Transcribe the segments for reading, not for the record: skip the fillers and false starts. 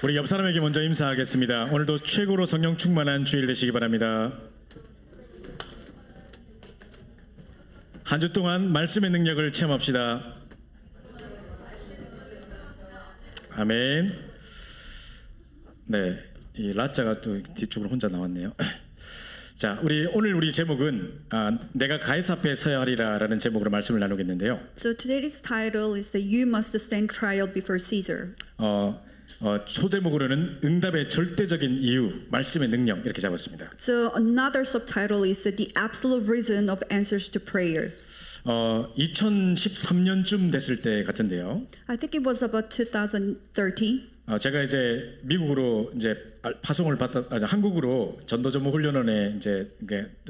우리 옆 사람에게 먼저 인사하겠습니다. 오늘도 최고로 성령 충만한 주일 되시기 바랍니다. 한 주 동안 말씀의 능력을 체험합시다. 아멘. 네, 이 라자가 또 뒤쪽으로 혼자 나왔네요. 자, 오늘 우리 제목은 내가 가이사 앞에 서야 하리라라는 제목으로 말씀을 나누겠는데요. So today's title is that you must stand trial before Caesar. 초제목으로는 응답의 절대적인 이유, 말씀의 능력 이렇게 잡았습니다. So another subtitle is that the absolute reason of answers to prayer. 2013년쯤 됐을 때 같은데요. I think it was about 2013. 제가 이제 미국으로 이제 파송을 한국으로 전도전무 훈련원에 이제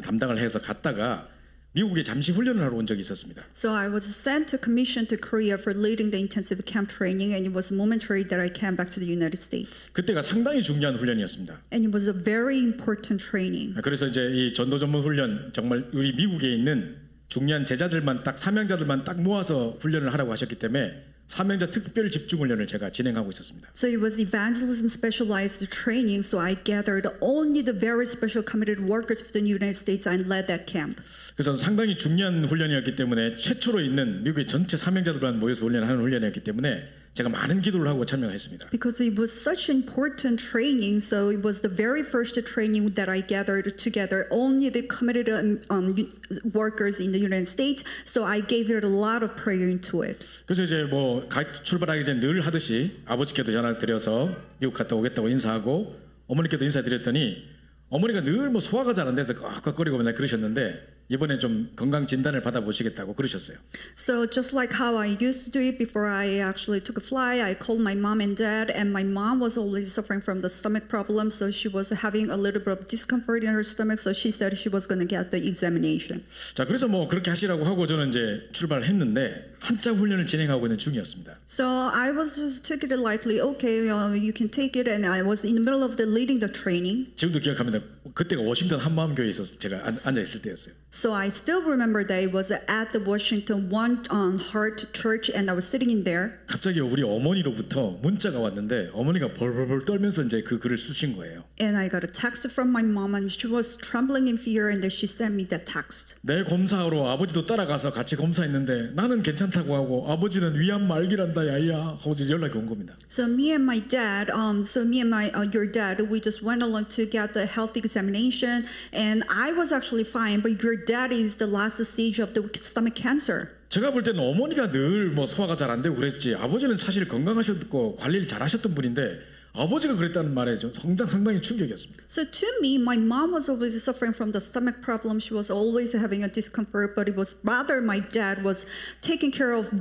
담당을 해서 갔다가 미국에 잠시 훈련을 하러 온 적이 있었습니다. So I was sent to commission to Korea for leading the intensive camp training, and it was momentary that I came back to the United States. 그때가 상당히 중요한 훈련이었습니다. And it was a very important training. 그래서 이제 이 전도전무 훈련 정말 우리 미국에 있는 중요한 제자들만 딱 사명자들만 딱 모아서 훈련을 하라고 하셨기 때문에 사명자 특별 집중 훈련을 제가 진행하고 있었습니다. So it was evangelism specialized training. So I gathered only the very special committed workers of the United States and led that camp. 그래서 상당히 중요한 훈련이었기 때문에 최초로 있는 미국의 전체 사명자들만 모여서 훈련하는 훈련이었기 때문에 제가 많은 기도를 하고 참여했습니다. Because it was such important training, so it was the very first training that I gathered together only the committed workers in the United States. So I gave it a lot of prayer into it. 그래서 이제 출발하기 전에 늘 하듯이 아버지께도 전화를 드려서 미국 갔다 오겠다고 인사하고 어머니께도 인사드렸더니 어머니가 늘 소화가 잘 안 돼서 꺽꺽거리고 맨날 그러셨는데 이번에 좀 건강 진단을 받아보시겠다고 그러셨어요. So just like how I used to do it before I actually took a flight, I called my mom and dad, and my mom was always suffering from the stomach problem, so she was having a little bit of discomfort in her stomach, so she said she was going to get the examination. 자, 그래서 그렇게 하시라고 하고 저는 이제 출발을 했는데 한참 훈련을 진행하고 있는 중이었습니다. So I was just took it lightly. Okay, you can take it, and I was in the middle of leading the training. 지금도 기억합니다. 그때가 워싱턴 한마음교회에 있어서 제가 앉아 있을 때였어요. So I still remember that it was at the Washington One Heart Church, and I was sitting in there. 갑자기 우리 어머니로부터 문자가 왔는데 어머니가 벌벌벌 떨면서 이제 그 글을 쓰신 거예요. And I got a text from my mom, and she was trembling in fear, and then she sent me that text. 내 검사하러 아버지도 따라가서 같이 검사했는데 나는 괜찮다고 하고 아버지는 위암 말기란다 야야 하고 연락이 온 겁니다. So me and my dad, your dad, we just went along to get the health examination, and I was actually fine, but your dad is the last stage of the stomach cancer. 제가 볼 때는 어머니가 늘 소화가 잘 안 되고 그랬지 아버지는 사실 건강하셨고 관리를 잘 하셨던 분인데 아버지가 그랬다는 말에 상당히 충격이었습니다. So to me, my mom was always suffering from the stomach problem. She was always having a discomfort, but it was rather my dad was taking care of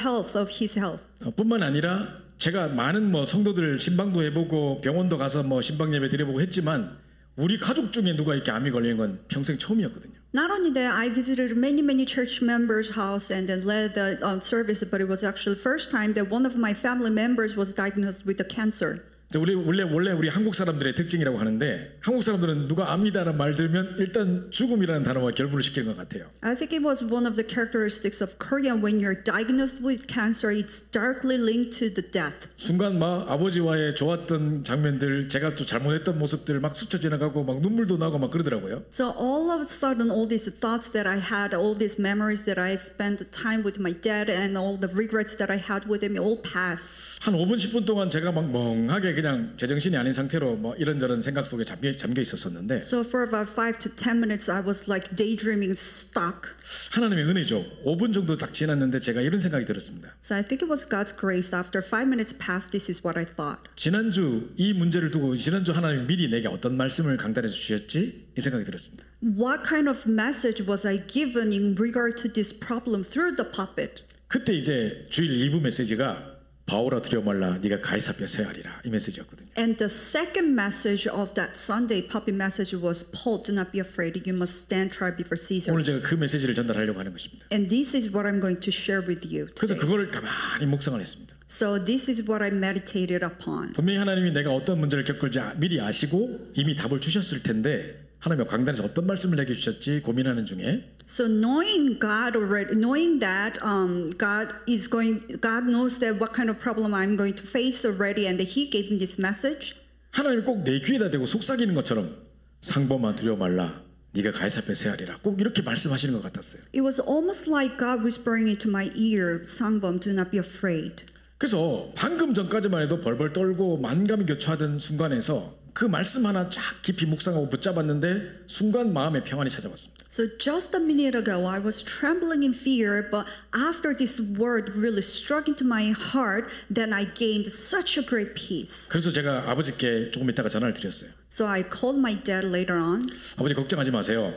health of his health. 뿐만 아니라 제가 많은 성도들 신방도 해보고 병원도 가서 신방 예배 드려보고 했지만 우리 가족 중에 누가 이렇게 암이 걸리는 건 평생 처음이었거든요. Not only that, I visited many church members' house and then led the service, but it was actually the first time that one of my family members was diagnosed with the cancer. 원래 우리 한국 사람들의 특징이라고 하는데 한국 사람들은 누가 암이다라는 말 들으면 일단 죽음이라는 단어와 결부를 시키는 것 같아요. I think it was one of the characteristics of Korea. When you're diagnosed with cancer, it's directly linked to the death. 순간 아버지와의 좋았던 장면들, 제가 또 잘못했던 모습들 막 스쳐 지나가고 막 눈물도 나고 막 그러더라고요. So all of a sudden, all these thoughts that I had, all these memories that I spent time with my dad, and all the regrets that I had with him, all passed. 한 5분 10분 동안 제가 막 멍하게 그냥 제정신이 아닌 상태로 이런저런 생각 속에 잠겨 있었었는데. So for about 5 to 10 minutes, I was like daydreaming, stuck. 하나님의 은혜죠. 5분 정도 딱 지났는데 제가 이런 생각이 들었습니다. So I think it was God's grace. After 5 minutes passed, this is what I thought. 지난주 이 문제를 두고 지난주 하나님이 미리 내게 어떤 말씀을 강단해서 주셨지? 이 생각이 들었습니다. What kind of message was I given in regard to this problem through the pulpit? 그때 이제 주일 2부 메시지가 바오라 두려워 말라 네가 가이사 앞에 서야 하리라 이 메시지였거든요. And the second message of that Sunday puppy message was Paul, do not be afraid. You must stand trial before Caesar. 오늘 제가 그 메시지를 전달하려고 하는 것입니다. And this is what I'm going to share with you today. 그래서 그걸 가만히 묵상을 했습니다. So this is what I meditated upon. 분명히 하나님이 내가 어떤 문제를 겪을지 미리 아시고 이미 답을 주셨을 텐데 하나님이 강단에서 어떤 말씀을 내게 주셨지 고민하는 중에 So knowing God already, knowing that God knows that what kind of problem I'm going to face already, and that He gave me this message. 하나님 꼭 내 귀에다 대고 속삭이는 것처럼 상범아 두려워 말라. 네가 가이사랴 세하리라. 꼭 이렇게 말씀하시는 것 같았어요. It was almost like God whispering into my ear, 상범, do not be afraid. 그래서 방금 전까지만 해도 벌벌 떨고 만감이 교차하던 순간에서 그 말씀 하나 쫙 깊이 묵상하고 붙잡았는데 순간 마음의 평안이 찾아왔습니다. So just a minute ago, I was trembling in fear, but after this word really struck into my heart, then I gained such a great peace. 그래서 제가 아버지께 조금 있다가 전화를 드렸어요. So I called my dad later on. 아버지 걱정하지 마세요.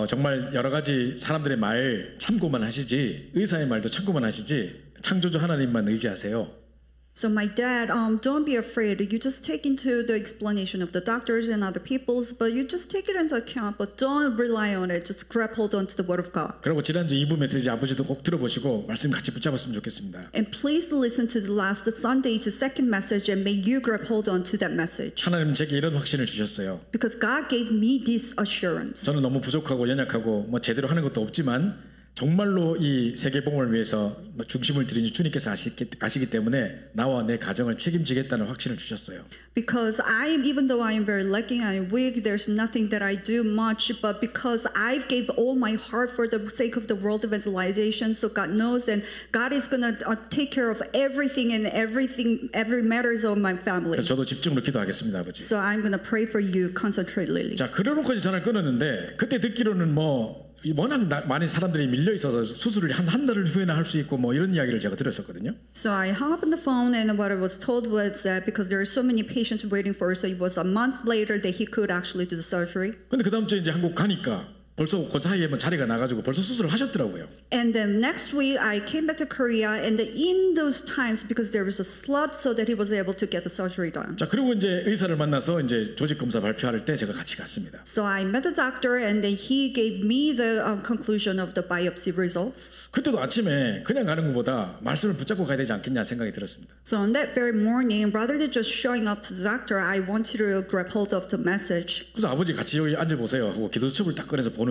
정말 여러 가지 사람들의 말 참고만 하시지 의사의 말도 참고만 하시지 창조주 하나님만 의지하세요. So my dad, don't be afraid. You just take into the explanation of the doctors and other people's, but you just take it into account, but don't rely on it. Just grab hold onto the word of God. 그리고 지난주 2부 메시지 아버지도 꼭 들어보시고 말씀 같이 붙잡았으면 좋겠습니다. And please listen to the last Sunday's second message and may you grab hold onto that message. 하나님 제게 이런 확신을 주셨어요. Because God gave me this assurance. 저는 너무 부족하고 연약하고 뭐 제대로 하는 것도 없지만 정말로 이 세계복음을 위해서 중심을 들이신 주님께서 아시기 때문에 나와 내 가정을 책임지겠다는 확신을 주셨어요. Because even though I am very lacking, I am weak, there's nothing that I do much, but because I gave all my heart for the sake of the world evangelization, so God knows, and God is gonna take care of everything, every matters of my family. 그래서 저도 집중으로 기도하겠습니다, 아버지. So I'm gonna pray for you concentratedly. 자, 그래놓고 이제 전화를 끊었는데 그때 듣기로는 뭐 워낙 많은 사람들이 밀려 있어서 수술을 한 달을 후에나 할 수 있고 뭐 이런 이야기를 제가 들었었거든요. So I hung up on the phone, and what I was told was that because there are so many patients waiting for, so it was a month later that he could actually do the surgery. 근데 그 다음 주에 이제 한국 가니까 벌써 그 사이에 뭐 자리가 나가지고 벌써 수술을 하셨더라고요. And then next week I came back to Korea, and in those times because there was a slot, so that he was able to get the surgery done. 자, 그리고 이제 의사를 만나서 이제 조직 검사 발표할 때 제가 같이 갔습니다. So I met the doctor, and then he gave me the conclusion of the biopsy results. 그때도 아침에 그냥 가는 것보다 말씀을 붙잡고 가야 되지 않겠냐 생각이 들었습니다. So on that very morning, rather than just showing up to the doctor, I wanted to grab hold of the message. 그래서 아버지 같이 여기 앉아보세요 하고 기도수첩을 딱 꺼내서 보는데요.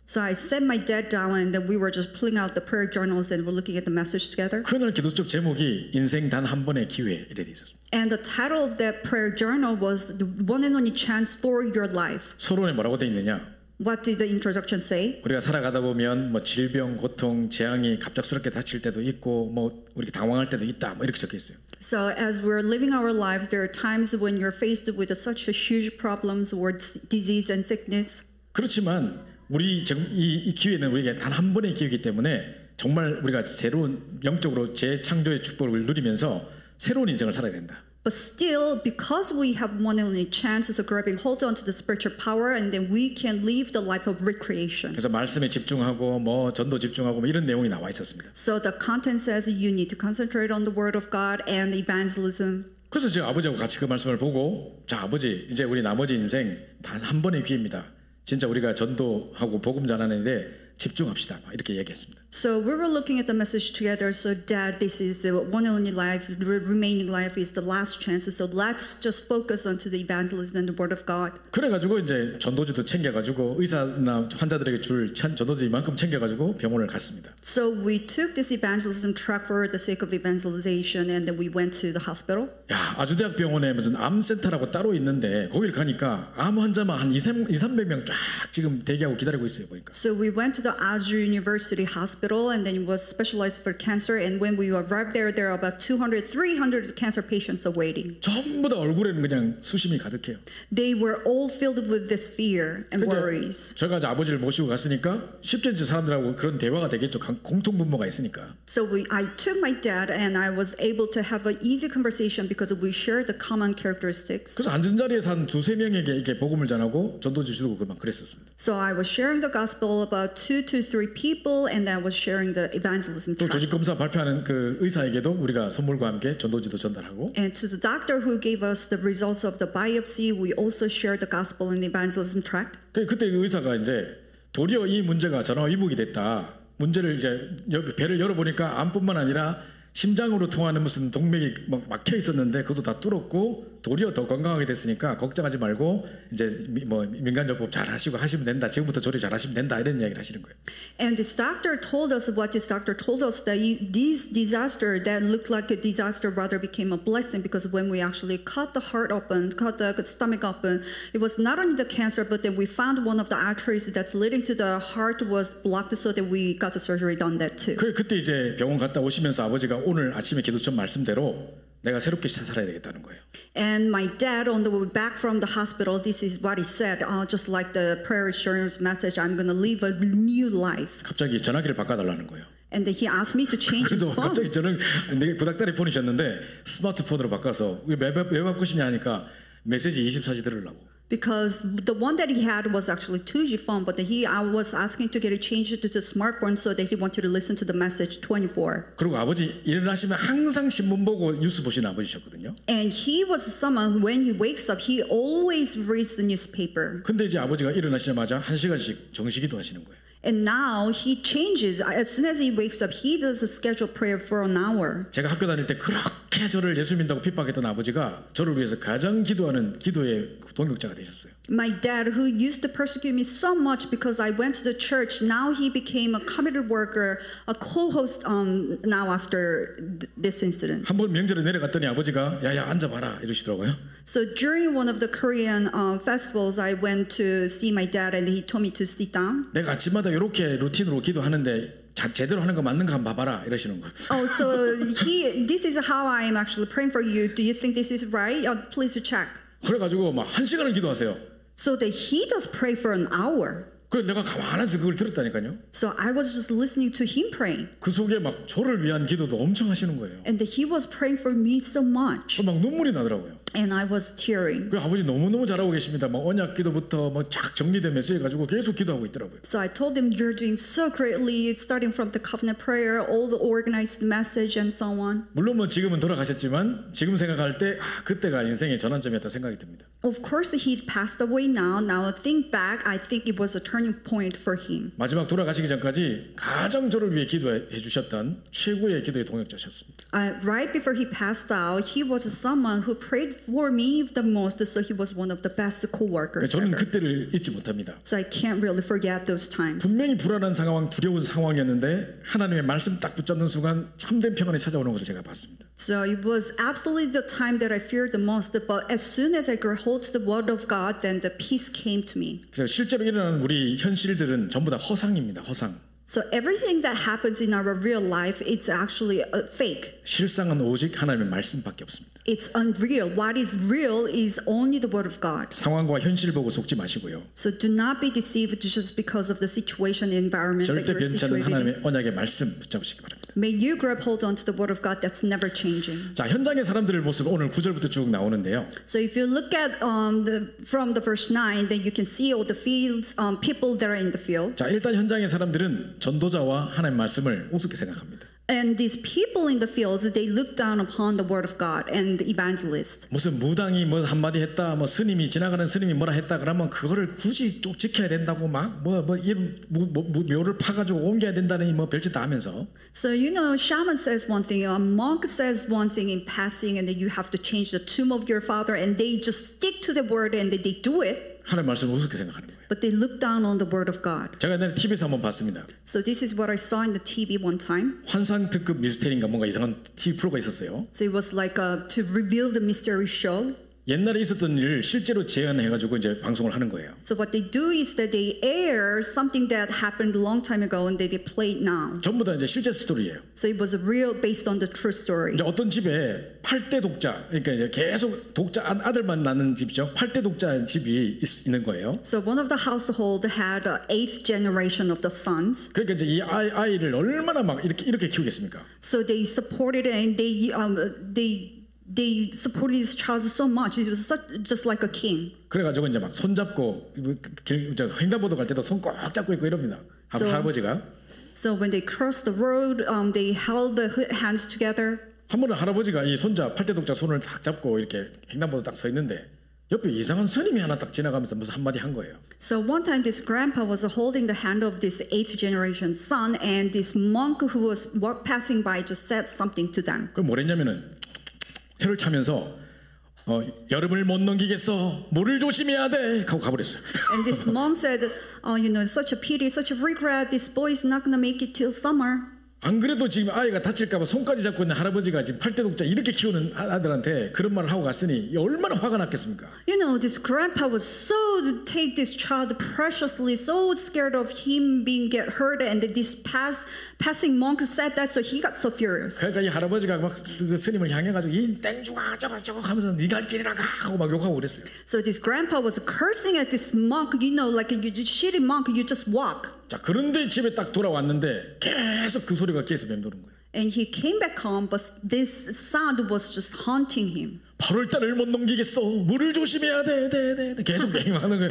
So I set my dad down, and then we were just pulling out the prayer journals, and we're looking at the message together. 그날 기도수첩 제목이 인생 단 한 번의 기회 이래 돼 있었습니다. And the title of that prayer journal was the one and only chance for your life. 서론에 뭐라고 돼 있느냐? What did the introduction say? 우리가 살아가다 보면 뭐 질병, 고통, 재앙이 갑작스럽게 닥칠 때도 있고 뭐 우리 당황할 때도 있다 뭐 이렇게 적혀 있어요. So as we're living our lives, there are times when you're faced with such a huge problems or disease and sickness. 그렇지만 우리 지금 이 기회는 우리에게 단 한 번의 기회이기 때문에 정말 우리가 새로운 영적으로 재창조의 축복을 누리면서 새로운 인생을 살아야 된다. But still, because we have one and only chance, so grabbing hold onto the spiritual power, and then we can live the life of recreation. 그래서 말씀에 집중하고 뭐 전도 집중하고 뭐 이런 내용이 나와 있었습니다. So the content says you need to concentrate on the word of God and evangelism. 그래서 제가 아버지하고 같이 그 말씀을 보고 자 아버지 이제 우리 나머지 인생 단 한 번의 기회입니다. 진짜 우리가 전도하고 복음 전하는데 집중합시다. 이렇게 얘기했습니다. So we were looking at the message together. So Dad, this is the one and only life. Remaining life is the last chance. So let's just focus onto the evangelism and the word of God. 그래가지고 이제 전도지도 챙겨가지고 의사나 환자들에게 줄 전도지 이만큼 챙겨가지고 병원을 갔습니다. So we took this evangelism track for the sake of evangelization, and then we went to the hospital. 야, 아주대학병원에 무슨 암센터라고 따로 있는데 거길 가니까 암 환자만 한 200~300명 쫙 지금 대기하고 기다리고 있어요 보니까. So we went to the Aju University Hospital, and then it was specialized for cancer. And when we arrived there are about 200–300 cancer patients awaiting. 전부 다 얼굴에는 그냥 수심이 가득해요. They were all filled with this fear and worries. 제가 이제 아버지를 모시고 갔으니까 쉽게 이제 사람들하고 그런 대화가 되겠죠. 공통 분모가 있으니까. So I took my dad, and I was able to have an easy conversation because we shared the common characteristics. 그래서 앉은 자리에서 한 2~3명에게 이렇게 복음을 전하고 전도지 주고 막 그랬었습니다. So I was sharing the gospel about 2–3 people, and I was sharing the evangelism 또 track. 조직 검사 발표하는 그 의사에게도 우리가 선물과 함께 전도지도 전달하고. And to the doctor who gave us the results of the biopsy, we also shared the gospel and the evangelism tract. 그때 그 의사가 이제 도리어 이 문제가 전화위복이 됐다. 문제를 이제 배를 열어보니까 암뿐만 아니라 심장으로 통하는 무슨 동맥이 막 막혀 있었는데 그것도 다 뚫었고 도리어 더 건강하게 됐으니까 걱정하지 말고 이제 뭐 민간요법 잘 하시고 하시면 된다. 지금부터 조리 잘 하시면 된다. 이런 이야기를 하시는 거예요. And this doctor told us that this disaster that looked like a disaster rather became a blessing, because when we actually cut the heart open, cut the stomach open, it was not only the cancer, but then we found one of the arteries that's leading to the heart was blocked, so that we got the surgery done that too. 그때 이제 병원 갔다 오시면서 아버지가 오늘 아침에 기도처럼 말씀대로 내가 새롭게 살아야 되겠다는 거예요. And my dad, on the way back from the hospital, this is what he said, just like the prayer assurance message, I'm going to live a new life. 갑자기 전화기를 바꿔달라는 거예요. And then he asked me to change his 그래서 phone. 갑자기 저는 내 구닥다리 폰이셨는데 스마트폰으로 바꿔서 왜 바꾸시냐 하니까 메시지 24시 들으려고. Because the one that he had was actually 2G phone, but I was asking to get it changed to the smartphone so that he wanted to listen to the message 24. 그리고 아버지 일어나시면 항상 신문 보고 뉴스 보시는 아버지셨거든요. And he was someone, when he wakes up, he always reads the newspaper. 근데 이제 아버지가 일어나시자마자 1시간씩 정시기도 하시는 거예요. And now he changes. As soon as he wakes up, he does a scheduled prayer for an hour. 제가 학교 다닐 때 그렇게 저를 예수 믿는다고 핍박했던 아버지가 저를 위해서 가장 기도하는 기도의 동역자가 되셨어요. My dad, who used to persecute me so much because I went to the church, now he became a committed worker, a co-host now after this incident. 한 번 명절에 내려갔더니 아버지가 야야 앉아봐라 이러시더라고요. So during one of the Korean festivals, I went to see my dad, and he told me to sit down. 내가 아침마다 이렇게 루틴으로 기도하는데 제대로 하는 거 맞는 거 한번 봐봐라 이러시는 거예요. Oh, so this is how I am actually praying for you. Do you think this is right? Please check. 그래가지고 막 1시간을 기도하세요. So that he does pray for an hour. 그래서 내가 가만히서 그걸 들었다니까요. So I was just listening to him praying. 그 속에 막 저를 위한 기도도 엄청 하시는 거예요. And that he was praying for me so much. 막 눈물이 나더라고요. And I was tearing. 그 아버지 너무너무 잘하고 계십니다. 막 언약 기도부터 뭐 쫙 정리된 메시지 가지고 계속 기도하고 있더라고요. So I told him, you're doing so greatly, starting from the covenant prayer, all the organized message and so on. 물론 뭐 지금은 돌아가셨지만 지금 생각할 때 그때가 인생의 전환점이었다 생각이 듭니다. Of course, he passed away now. Now I think back, I think it was a turning point for him. 마지막 돌아가시기 전까지 가장 저를 위해 기도해 주셨던 최고의 기도의 동역자셨습니다. Right before he passed out, he was someone who prayed for me the most, so he was one of the best co-workers. 저는 ever. 그때를 잊지 못합니다. So I can't really forget those times. 분명히 불안한 상황, 두려운 상황이었는데 하나님의 말씀 딱 붙잡는 순간 참된 평안이 찾아오는 것을 제가 봤습니다. So it was absolutely the time that I feared the most, but as soon as I grabbed hold to the word of God, then the peace came to me. 그래서 실제로 일어나는 우리 현실들은 전부 다 허상입니다. 허상. So everything that happens in our real life, it's actually fake. 실상은 오직 하나님의 말씀밖에 없습니다. It's unreal. What is real is only the word of God. 상황과 현실 보고 속지 마시고요. So do not be deceived just because of the situation and environment that 절대 you're 변치 않는 situated in. 하나님의 언약의 말씀 붙잡으시기 바랍니다. May you grab hold onto the word of God that's never changing. 자, 현장의 사람들의 모습 오늘 9절부터 쭉 나오는데요. So if you look at from the verse 9, then you can see all the fields, people that are in the field. 자, 일단 현장의 사람들은 전도자와 하나님의 말씀을 우습게 생각합니다. And these people in the fields, they look down upon the word of God and the evangelist. 무슨 무당이 뭐 한마디 했다, 뭐 스님이 지나가는 스님이 뭐라 했다 그러면 그거를 굳이 쭉 지켜야 된다고 막 묘를 파가지고 옮겨야 된다는 뭐 별짓 다 하면서. So you know, shaman says one thing, a monk says one thing in passing, and then you have to change the tomb of your father, and they just stick to the word and they do it. 하나님 말씀을 우습게 생각하는 거예요. But they look down on the word of God. 제가 옛날에 TV에서 한번 봤습니다. So this is what I saw in the TV one time. 환상 특급 미스테리인가 뭔가 이상한 TV 프로가 있었어요. So it was like to reveal the mystery show. 옛날에 있었던 일을 실제로 재현해가지고 이제 방송을 하는 거예요. So what they do is that they air something that happened a long time ago and they play it now. 전부 다 이제 실제 스토리예요. So it was real based on the true story. 이제 어떤 집에 8대 독자, 그러니까 이제 계속 독자 아들만 낳는 집이죠. 8대 독자 집이 있는 거예요. So one of the household had an 8th generation of the sons. 그러니까 이제 이 아이를 얼마나 막 이렇게 키우겠습니까? So they supported and they supported this child so much. It was just like a king. 그래가지고 이제 막 손잡고 횡단보도 갈 때도 손 꼭 잡고 있고 이럽니다. 할아버지가. So when they crossed the road, they held the hands together. 한 번은 할아버지가 이 손자 8대 독자 손을 딱 잡고 이렇게 횡단보도 딱 서 있는데 옆에 이상한 스님이 하나 딱 지나가면서 무슨 한마디 한 거예요. So one time this grandpa was holding the hand of this 8th generation son, and this monk who was passing by just said something to them. 그 뭐랬냐면은 혀를 차면서 여름을 못 넘기겠어. 물을 조심해야 돼. 하고 가버렸어요. And this mom said, you know, such a pity, such a regret. This boy is not gonna make it till summer. 안 그래도 지금 아이가 다칠까봐 손까지 잡고 있는 할아버지가 지금 8대 독자 이렇게 키우는 아들한테 그런 말을 하고 갔으니 얼마나 화가 났겠습니까? You know, this grandpa was so to take this child preciously, so scared of him being get hurt, and this passing monk said that, so he got so furious. 그러니까 이 할아버지가 막 그 스님을 향해가지고 이 땡중아 저거 하면서 네가 길이라 가 하고 막 욕하고 그랬어요. So this grandpa was cursing at this monk, you know, like you shitty monk, you just walk. 자 그런데 집에 딱 돌아왔는데 계속 그 소리가 계속 맴도는 거예요. And he came back home, but this sound was just haunting him. 8월 달을 못 넘기겠어. 물을 조심해야 돼. 계속 얘기하는 거예요.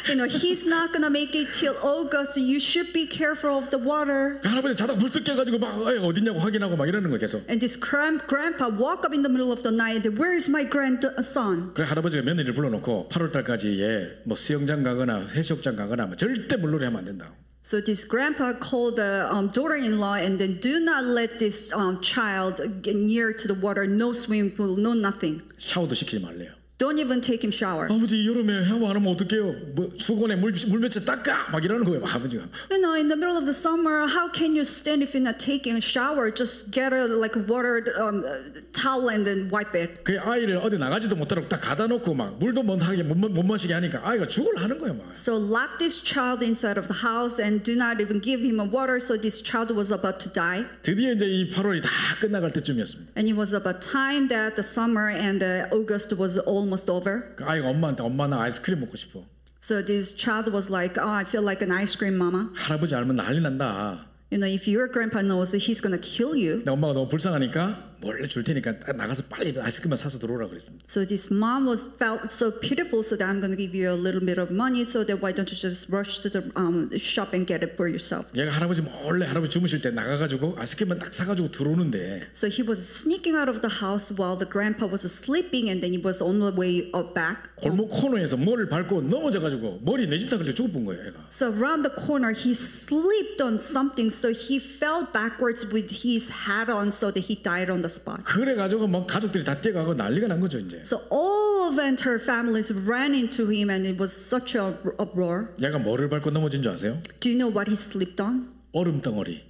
You know, he's not gonna make it till August. You should be careful of the water. 그 할아버지 자다가 불 뜯겨 가지고 막 어딨냐고 확인하고 막 이러는 거예요 계속. And this grandpa woke up in the middle of the night. Where is my grandson? 그 할아버지가 며느리를 불러놓고 8월 달까지 뭐 수영장 가거나 해수욕장 가거나 뭐 절대 물놀이 하면 안 된다고. So this grandpa called the daughter-in-law and then do not let this child get near to the water. No swimming pool, no nothing. 샤워도 시키지 말래요. Don't even take him shower. 아버지 여름에 샤워 안 하면 어떡해요? 뭐 수건에 물 맺혀 닦아 막 이러는 거예요 아버지가. You know, in the middle of the summer, how can you stand if you're not taking a shower? Just get a like water towel and then wipe it. 그 아이를 어디 나가지도 못하도록 딱 가다 놓고 막 물도 못 마시게 하니까 아이가 죽을 하는 거예요 막. So lock this child inside of the house and do not even give him a water. So this child was about to die. 드디어 이제 이 8월이 다 끝나갈 때쯤이었습니다. And it was about time that the summer and the August was almost over. 그 아이가 엄마한테 엄마 나 아이스크림 먹고 싶어. So this child was like, oh, I feel like an ice cream, mama. 할아버지 알면 난리 난다. You know, if your grandpa knows, he's gonna kill you. 내 엄마가 너무 불쌍하니까 몰래 줄 테니까 딱 나가서 빨리 아이스크림만 사서 들어오라 그랬습니다. So this mom felt so pitiful, so that I'm gonna give you a little bit of money, so that why don't you just rush to the shop and get it for yourself? 얘가 할아버지 몰래 할아버지 주무실 때 나가가지고 아이스크림만 딱 사가지고 들어오는데. So he was sneaking out of the house while the grandpa was sleeping, and then he was on the way back. 골목 코너에서 뭐를 밟고 넘어져가지고 머리 내진다 걸려 죽을 뻔 거예요, 얘가. So around the corner, he slipped on something, so he fell backwards with his hat on, so that he died on the spot. 그래가지고 막 가족들이 다 뛰어가고 난리가 난 거죠 이제. So all of entire families ran into him, and it was such a uproar. 얘가 뭐를 밟고 넘어진 줄 아세요? Do you know what he slipped on? 얼음 덩어리.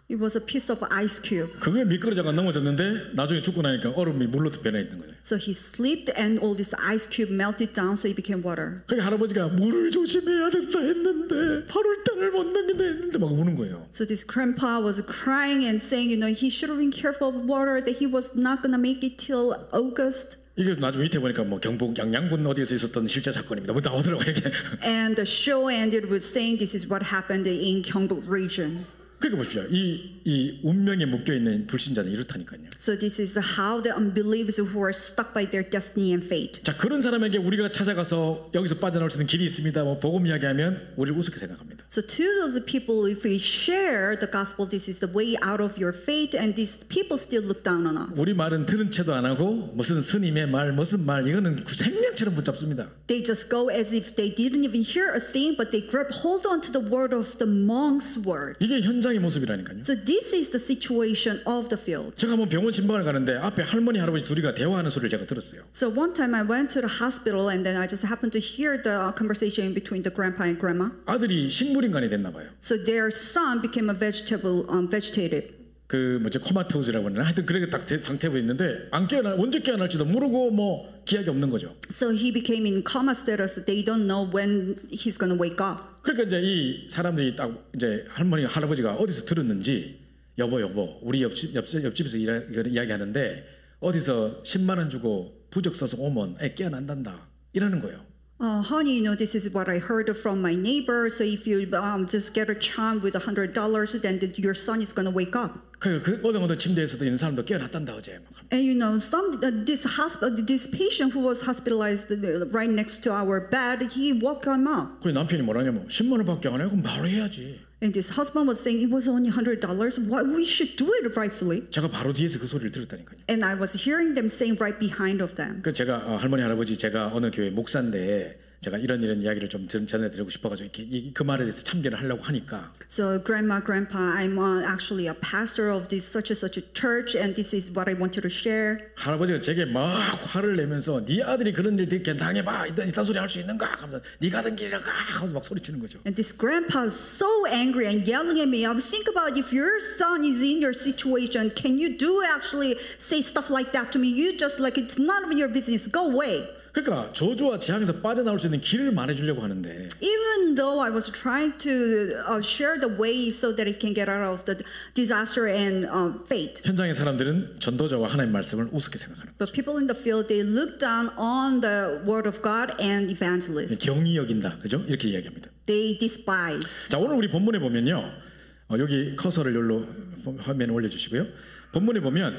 It was a piece of ice cube. 그게 미끄러져가 넘어졌는데 나중에 죽고 나니까 얼음이 물로 변해있던 거예요. So he slipped, and all this ice cube melted down, so it became water. 그게 할아버지가 물을 조심해야 된다 했는데 8월 달을 못 넘긴다 했는데 막 우는 거예요. So this grandpa was crying and saying, you know, he should have been careful of water, that he was not gonna make it till August. 이게 나중에 밑에 보니까 뭐 경북 양양군 어디에서 있었던 실제 사건입니다. 뭐 나오더라고요 이게. And the show ended with saying this is what happened in Gyeongbuk region. 그러니까 보십시오. 이 운명에 묶여 있는 불신자는 이렇다니까요. So this is how the unbelievers who are stuck by their destiny and fate. 자 그런 사람에게 우리가 찾아가서 여기서 빠져나올 수 있는 길이 있습니다. 뭐 복음 이야기하면 우리를 우습게 생각합니다. So to those people, if we share the gospel, this is the way out of your fate, and these people still look down on us. 우리 말은 들은 채도 안 하고 무슨 스님의 말 무슨 말 이거는 생명처럼 붙잡습니다. They just go as if they didn't even hear a thing, but they grab hold on to the word of the monk's word. 이게 현장의 모습이라니까요. So this is the situation of the field. 제가 한번 병원 진방을 가는데 앞에 할머니 할아버지 둘이가 대화하는 소리를 제가 들었어요. So one time I went to the hospital, and then I just happened to hear the conversation between the grandpa and grandma. 아들이 식물인간이 됐나 봐요. So their son became a vegetative. 그 뭐지 코마토즈라고 하나 하여튼 그렇게 딱 상태로 있는데 안 깨어날 언제 깨어날지도 모르고 뭐 기약이 없는 거죠. So he became in coma status. They don't know when he's gonna wake up. 그러니까 이제 이 사람들이 딱 이제 할머니 할아버지가 어디서 들었는지 여보 우리 옆집에서 이야기하는데 어디서 10만 원 주고 부적 써서 오면 애 깨어난단다 이러는 거예요. Honey, you know, this is what I heard from my neighbor. So if you just get a charm with $100, then your son is gonna wake up. 그 어느 침대에서도 있는 사람도 깨어났단다 어제. And you know, this patient who was hospitalized right next to our bed, he woke him up. 그 남편이 뭐라냐면 10만 원밖에 안 해. 그럼 바로 해야지. And this husband was saying it was only $100. Why we should do it rightfully? 제가 바로 뒤에서 그 소리를 들었다니까요. And I was hearing them saying right behind of them. 그 제가 할머니 할아버지 제가 어느 교회 목사인데 제가 이런 이야기를 좀 전해드리고 싶어가지고 그 말에 대해서 참견을 하려고 하니까. So, grandma, grandpa, I'm actually a pastor of this such a church, and this is what I wanted to share. 할아버지가 제게 막 화를 내면서 네 아들이 그런 일 되게 당해봐 이딴 소리 할 수 있는가 하면서 네 가던 길이라 가 하면서 막 소리치는 거죠. And this grandpa was so angry and yelling at me. I would think about if your son is in your situation, can you do actually say stuff like that to me? You just like it's none of your business. Go away. 그러니까 저주와 재앙에서 빠져나올 수 있는 길을 말해주려고 하는데 Even though I was trying to share the way so that it can get out of the disaster and fate. 현장의 사람들은 전도자와 하나님 말씀을 우습게 생각하는 거예요. But people in the field, they look down on the word of God and evangelists. 경히 여긴다, 그죠? 이렇게 이야기합니다. They despise. 자, 오늘 우리 본문에 보면요, 여기 커서를 여기로 화면에 올려주시고요. 본문에 보면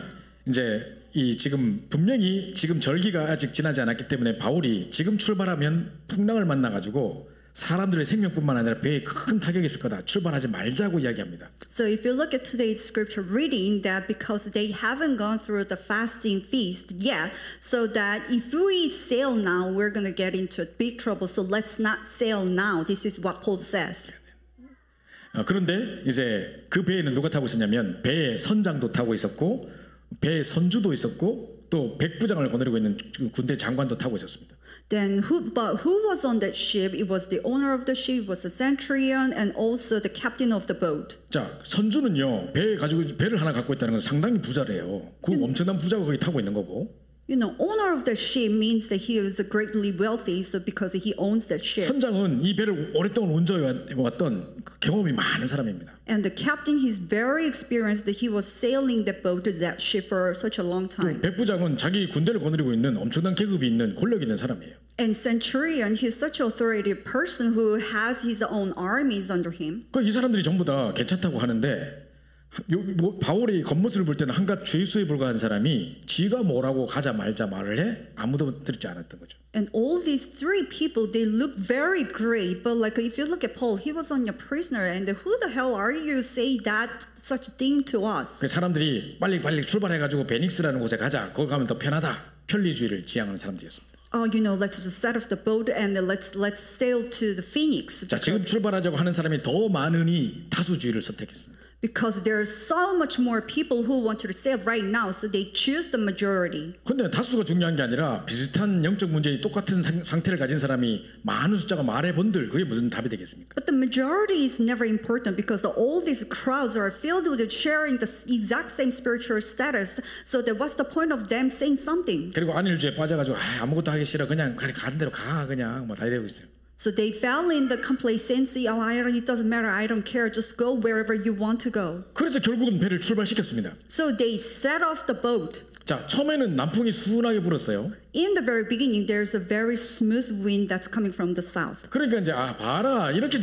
이제 이 지금 분명히 지금 절기가 아직 지나지 않았기 때문에 바울이 지금 출발하면 풍랑을 만나가지고 사람들의 생명뿐만 아니라 배에 큰 타격이 있을 거다. 출발하지 말자고 이야기합니다. So if you look at today's scripture reading, that because they haven't gone through the fasting feast yet, so that if we sail now, we're going to get into big trouble. So let's not sail now. This is what Paul says. 그런데 이제 그 배에는 누가 타고 있었냐면 배에 선장도 타고 있었고 배에 선주도 있었고 또 백부장을 거느리고 있는 군대 장관도 타고 있었습니다. Then who was on that ship? It was the owner of the ship, was a centurion, and also the captain of the boat. 자, 선주는요 배를 하나 갖고 있다는 건 상당히 부자래요. 그 엄청난 부자가 거기 타고 있는 거고. You know, owner of the ship means that he is greatly wealthy, so because he owns that ship. 선장은 이 배를 오랫동안 운전해 왔던 경험이 많은 사람입니다. And the captain, he's very experienced. That he was sailing that boat, that ship for such a long time. 백부장은 자기 군대를 거느리고 있는 엄청난 계급이 있는 권력 있는 사람이에요. And centurion, he's such an authoritative person who has his own armies under him. 이 사람들이 전부 다 괜찮다고 하는데. 바울이 겉모습을 볼 때는 한갓 죄수에 불과한 사람이 지가 뭐라고 가자 말자 말을 해 아무도 듣지 않았던 거죠. And all these three people, they look very great, but like if you look at Paul, he was only a prisoner, and who the hell are you say that such thing to us? 사람들이 빨리 출발해가지고 베닉스라는 곳에 가자. 거기 가면 더 편하다. 편리주의를 지향하는 사람들이었습니다. You know, let's just set off the boat and let's sail to the Phoenix. 자, 지금 출발하자고 하는 사람이 더 많으니 다수주의를 선택했습니다. Because there are so much more people who want to sail right now, so they choose the majority. 근데 다수가 중요한 게 아니라 비슷한 영적 문제에 똑같은 상태를 가진 사람이 많은 숫자가 말해본들 그게 무슨 답이 되겠습니까? But the majority is never important because all these crowds are filled with sharing the exact same spiritual status. So that what's the point of them saying something? 그리고 안일주의에 빠져가지고 아무것도 하기 싫어 그냥 가는 대로 가 그냥 뭐 다 이러고 있어요. So they fell in the complacency. It doesn't matter. I don't care. Just go wherever you want to go. 그래서 결국은 배를 출발시켰습니다. So they set off the boat. 자, 처음에는 남풍이 순하게 불었어요. In the very beginning, there's a very smooth wind that's coming from the south. 그러니까 이제 봐라 이렇게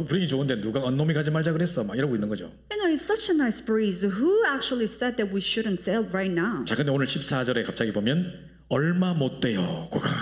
분위기 좋은데 누가 언놈이 가지 말자 그랬어 막 이러고 있는 거죠. You know, it's such a nice breeze. Who actually said that we shouldn't sail right now? 자, 근데 오늘 14절에 갑자기 보면 얼마 못 돼요. 고강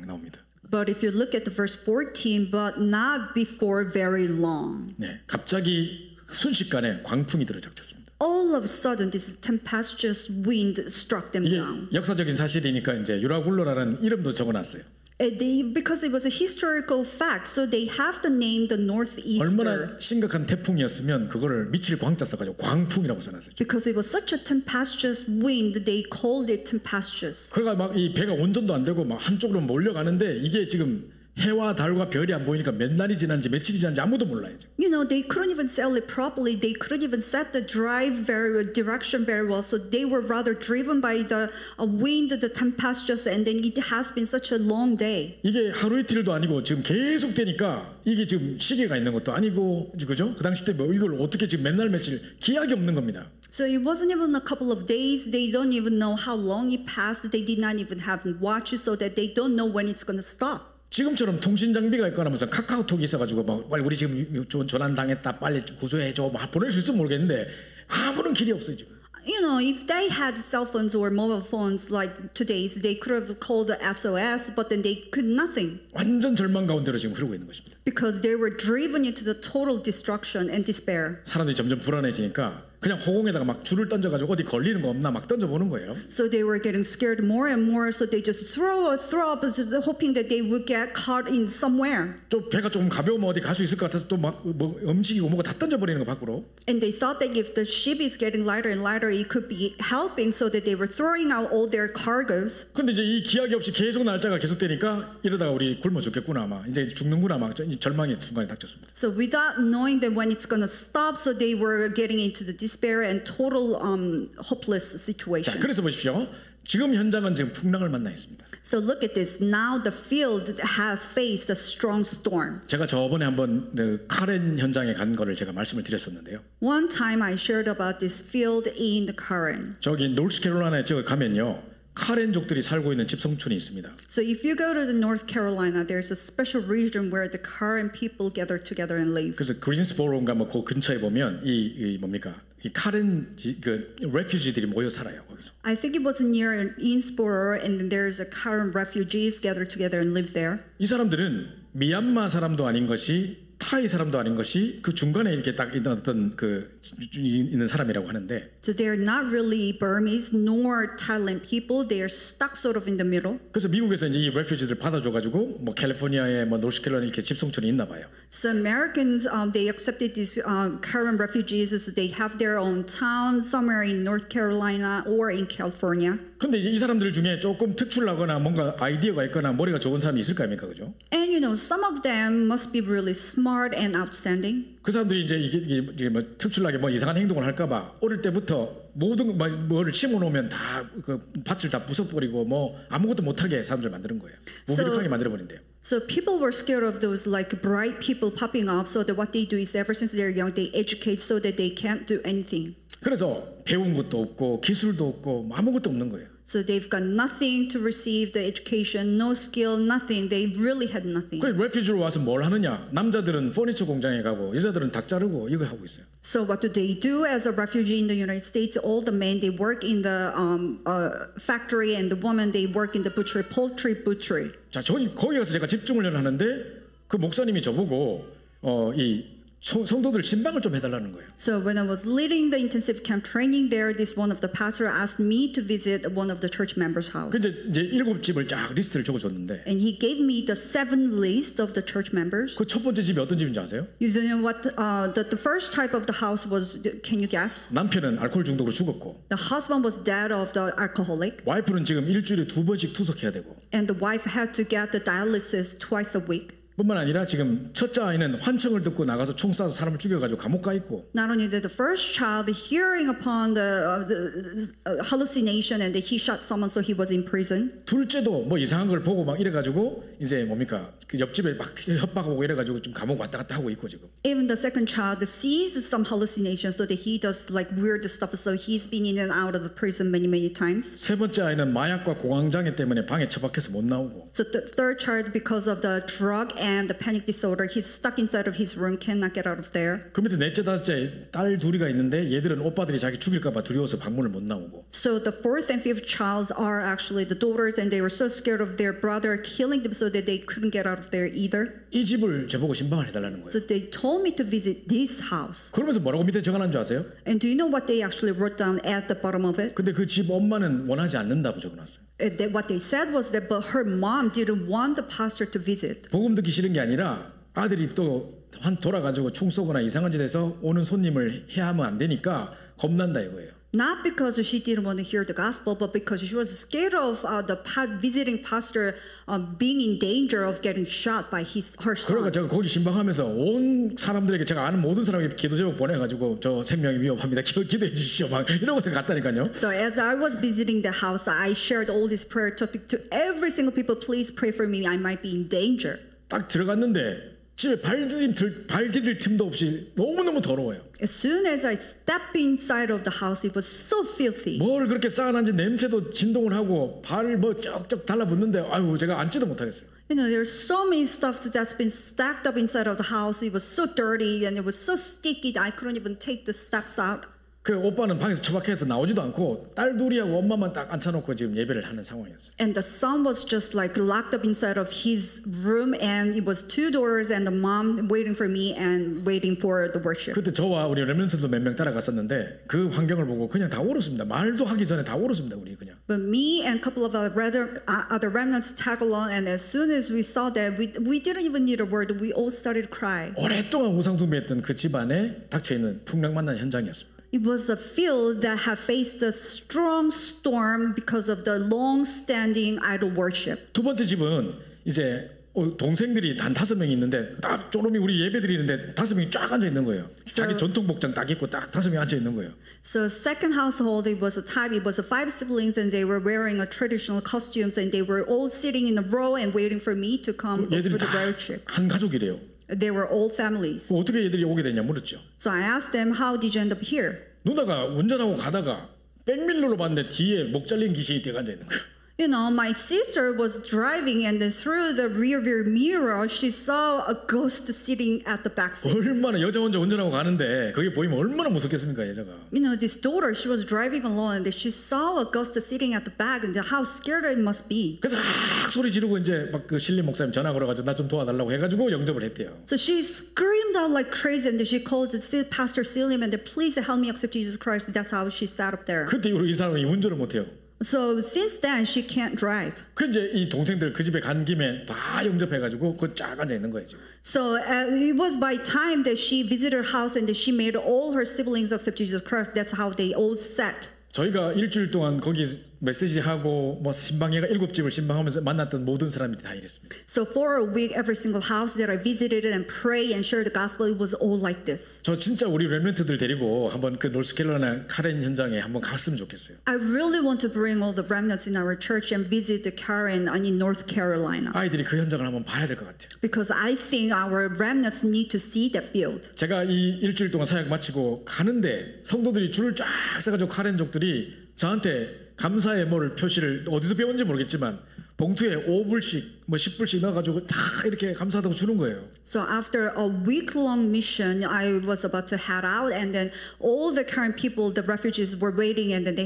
나옵니다. But if you look at the verse 14, but not before very long. 네, 갑자기 순식간에 광풍이 들어닥쳤습니다. All of a sudden, this tempestuous wind struck them 이게 down. 역사적인 사실이니까 이제 유라굴로라는 이름도 적어놨어요. Because it was a historical fact, so they have the name the northeaster. 얼마나 심각한 태풍이었으면 그거를 미칠 광자 써가지고 광풍이라고 써놨어요. Because it was such a tempestuous wind, they called it tempestuous. 그러니까 막 이 배가 운전도 안 되고 막 한쪽으로 몰려가는데 이게 지금 해와 달과 별이 안 보이니까 몇 날이 지난지 며칠이 지난지 아무도 몰라요. You know, they couldn't even sail it properly. They couldn't even set the direction very well. So they were rather driven by the wind, the tempestuous, and then it has been such a long day. 이게 하루 이틀도 아니고 지금 계속 되니까 이게 지금 시계가 있는 것도 아니고 그죠? 그 당시 때 뭐 이걸 어떻게 지금 몇 날 며칠 기약이 없는 겁니다. So it wasn't even a couple of days. They don't even know how long it passed. They did not even have watches, so that they don't know when it's going to stop. 지금처럼 통신 장비가 있거나 무슨 카카오톡이 있어가지고 막 빨리 우리 지금 조난 당했다 빨리 구조해줘 막 보낼 수 있으면 모르겠는데 아무런 길이 없어요 지금. You know, if they had cell phones or mobile phones like today's, they could have called the SOS, but then they could nothing. 완전 절망 가운데로 지금 흐르고 있는 것입니다. Because they were driven into the total destruction and despair. 사람들이 점점 불안해지니까 그냥 허공에다가 막 줄을 던져가지고 어디 걸리는 거 없나 막 던져보는 거예요. So they were getting scared more and more. So they just throw up, hoping that they would get caught in somewhere. 좀 배가 조금 가벼우면 어디 갈 수 있을 것 같아서 또 막 뭐 움직이고 뭐가 다 던져버리는 거 밖으로. And they thought that if the ship is getting lighter and lighter, it could be helping. So that they were throwing out all their cargoes. 근데 이제 이 기약이 없이 계속 날짜가 계속되니까 이러다가 우리 굶어 죽겠구나 막 이제 죽는구나 막 절망의 순간이 닥쳤습니다. So without knowing that when it's going to stop, so they were getting into the despair and total hopeless 자, situation. 그래서 보십시오. 지금 현장은 지금 풍랑을 만나 있습니다. So look at this. Now the field has faced a strong storm. 제가 저번에 한번 그 카렌 현장에 간 거를 제가 말씀을 드렸었는데요. One time I shared about this field in the Karen. 저기 노스캐롤라이나에 저 가면요. 카렌족들이 살고 있는 집성촌이 있습니다. So if you go to the North Carolina, there's a special region where the Karen people gather together and live. 그래서 그린스보로인가 뭐 그 근처에 보면 이 뭡니까? 이 카렌 그 레퓨지들이 모여 살아요 거기서. I think it was near Innsboro, and there's a Karen refugees gather together and live there. 이 사람들은 미얀마 사람도 아닌 것이 타이 사람도 아닌 것이 그 중간에 이렇게 딱 있는 어떤 그 있는 사람이라고 하는데. So they're not really Burmese nor Thailand people. They are stuck sort of in the middle. 그래서 미국에서 이제 이 레퓨지들 받아줘가지고 뭐 캘리포니아에 뭐 노스캐롤라이나 이렇게 집성촌이 있나 봐요. So Americans, they accepted these Karen refugees. So they have their own town somewhere in North Carolina or in California. 근데 이제 이 사람들 중에 조금 특출나거나 뭔가 아이디어가 있거나 머리가 좋은 사람이 있을 거 아닙니까, 그죠? And you know, some of them must be really smart and outstanding. 그 사람들이 이제 이게 뭐 특출나게 뭐 이상한 행동을 할까봐 어릴 때부터 모든 뭐를 심어놓으면 다 그 밭을 다 부숴버리고 뭐 아무것도 못하게 사람들 만드는 거예요. 무기력하게 만들어버린대요. So people were scared of those like bright people popping up. So that what they do is ever since they're young, they educate so that they can't do anything. 그래서 배운 것도 없고 기술도 없고 뭐 아무것도 없는 거예요. So they've got nothing to receive the education, no skill, nothing. They really had nothing. 그 레퓨지로 와서 뭘 하느냐? 남자들은 퍼니처 공장에 가고 여자들은 닭 자르고 이거 하고 있어요. So what do they do as a refugee in the United States? All the men, they work in the factory, and the women, they work in the butchery, poultry butchery. 자, 거기 가서 제가 집중을 하는데 그 목사님이 저보고 이 성도들 신방을 좀 해달라는 거예요. So when I was leading the intensive camp training there, this one of the pastor asked me to visit one of the church members' house. 근데 이제 7집을 쫙 리스트를 적어줬는데 And he gave me the 7 lists of the church members. 그 첫 번째 집이 어떤 집인지 아세요? You don't know what the first type of the house was? Can you guess? 남편은 알코올 중독으로 죽었고 The husband was dead of the alcoholic, 와이프는 지금 일주일에 2번씩 투석해야 되고 and the wife had to get the dialysis twice a week. 뿐만 아니라 지금 첫째 아이는 환청을 듣고 나가서 총 쏴서 사람을 죽여가지고 감옥 가 있고 Not only did the first child hearing upon the hallucination and he shot someone, so he was in prison. 둘째도 뭐 이상한 걸 보고 막 이래가지고 이제 뭡니까 그 옆집에 막 협박하고 이래가지고 좀 감옥 왔다 갔다 하고 있고 지금. Even the second child sees some hallucination, so that he does like weird stuff. So he's been in and out of the prison many times. 세 번째 아이는 마약과 공황장애 때문에 방에 처박혀서 못 나오고. So the third child, because of the drug and the panic disorder, he's stuck inside of his room, cannot get out of there. 그 밑에 넷째 다섯째 딸 둘이가 있는데 얘들은 오빠들이 자기 죽일까봐 두려워서 방문을 못 나오고. So the fourth and fifth childs are actually the daughters, and they were so scared of their brother killing them, so that they couldn't get out of there either. 이 집을 저보고 신방을 해달라는 거예요. So they told me to visit this house. 그러면서 뭐라고 밑에 적어놓은 줄 아세요? And do you know what they actually wrote down at the bottom of it? 근데 그 집 엄마는 원하지 않는다고 적어놨어요. What they said was that but her mom didn't want the pastor to visit. 복음 듣기 싫은 게 아니라 아들이 또 돌아가지고 총 쏘거나 이상한 짓에서 오는 손님을 해하면 안 되니까 겁난다 이거예요. Not because she didn't want to hear the gospel, but because she was scared of the visiting pastor being in danger of getting shot by her 그러니까 son. 제가 거기 신방하면서 온 사람들에게 제가 아는 모든 사람에게 기도 제목 보내가지고 저 생명이 위협합니다. 기도해 주십시오. 막 이러고서 갔다니까요. So as I was visiting the house, I shared all this prayer topic to every single people. Please pray for me. I might be in danger. 딱 들어갔는데 집에 발 디딜 틈도 없이 너무너무 더러워요. As soon as I stepped inside of the house, it was so filthy. 뭘 그렇게 쌓아놨는지 냄새도 진동을 하고 발을 뭐 쩍쩍 달라붙는데 아유 제가 앉지도 못하겠어요. You know, there's so many stuff that's been stacked up inside of the house. It was so dirty and it was so sticky that I couldn't even take the steps out. 그 오빠는 방에서 처박혀서 나오지도 않고 딸 둘이하고 엄마만 딱 앉혀놓고 지금 예배를 하는 상황이었어요. And the son was just like locked up inside of his room, and it was two daughters and the mom waiting for me and waiting for the worship. 그때 저와 우리 렘넌트도 몇 명 따라갔었는데 그 환경을 보고 그냥 다 울었습니다. 말도 하기 전에 다 울었습니다. 우리 그냥. But me and a couple of other remnants tag along, and as soon as we saw that, we didn't even need a word. We all started crying. 오랫동안 우상숭배했던 그 집안에 닥쳐있는 풍랑 만난 현장이었습니다. It was a field that had faced a strong storm because of the long-standing idol worship. 두 번째 집은 이제 동생들이 한 5명이 있는데 딱 쪼름이 우리 예배 드리는데 5명이 쫙 앉아 있는 거예요. 자기 전통 복장 딱 입고 딱 5명이 앉아 있는 거예요. So second household, it was 5 siblings, and they were wearing a traditional costumes, and they were all sitting in a row and waiting for me to come for 얘들이 the 다 worship. 한 가족이래요. They were all families. 어떻게 얘들이 오게 됐냐 물었죠. So I asked them, how did you end up here? 누나가 운전하고 가다가 백밀러로 봤는데 뒤에 목 잘린 귀신이 뛰어 앉아 있는 거예요. You know, my sister was driving, and then through the rearview mirror, she saw a ghost sitting at the back seat. 얼마나 여자 혼자 운전하고 가는데 그게 보이면 얼마나 무섭겠습니까 여자가. You know, this daughter, she was driving alone, and she saw a ghost sitting at the back, and how scared it must be. 그래서 소리 지르고 이제 막 그 신림 목사님 전화 걸어가지고 나 좀 도와달라고 해가지고 영접을 했대요. So she screamed out like crazy, and then she called Pastor Selim, and then, please help me accept Jesus Christ. That's how she sat up there. 그때 이후로 이 사람이 운전을 못해요. So since then, she can't drive. 그 이제 이 동생들 그 집에 간 김에 다 영접해가지고 그 쫙 앉아 있는 거예요 지금. So it was by time that she visited her house, and that she made all her siblings accept Jesus Christ. That's how they all sat. 저희가 일주일 동안 거기 메시지하고 뭐 신방회가 7집을 신방하면서 만났던 모든 사람들이 다 이랬습니다. So for a week, every single house that I visited and pray and share the gospel, it was all like this. 저 진짜 우리 렘넌트들 데리고 한번 그 노스캐롤라이나 카렌 현장에 한번 갔으면 좋겠어요. I really want to bring all the remnants in our church and visit the Karen in North Carolina, 아이들이 그 현장을 한번 봐야 될 것 같아요. because I think our remnants need to see that field. 제가 이 일주일 동안 사역 마치고 가는데 성도들이 줄을 쫙 서가지고 카렌족들이 저한테 감사의 뭐를 표시를 어디서 배웠는지 모르겠지만 봉투에 5불씩 뭐 10불씩 넣어가지고 다 이렇게 감사하다고 주는 거예요. So after a week-long mission, I was about to head out, and then all the current people, the refugees, were waiting, and then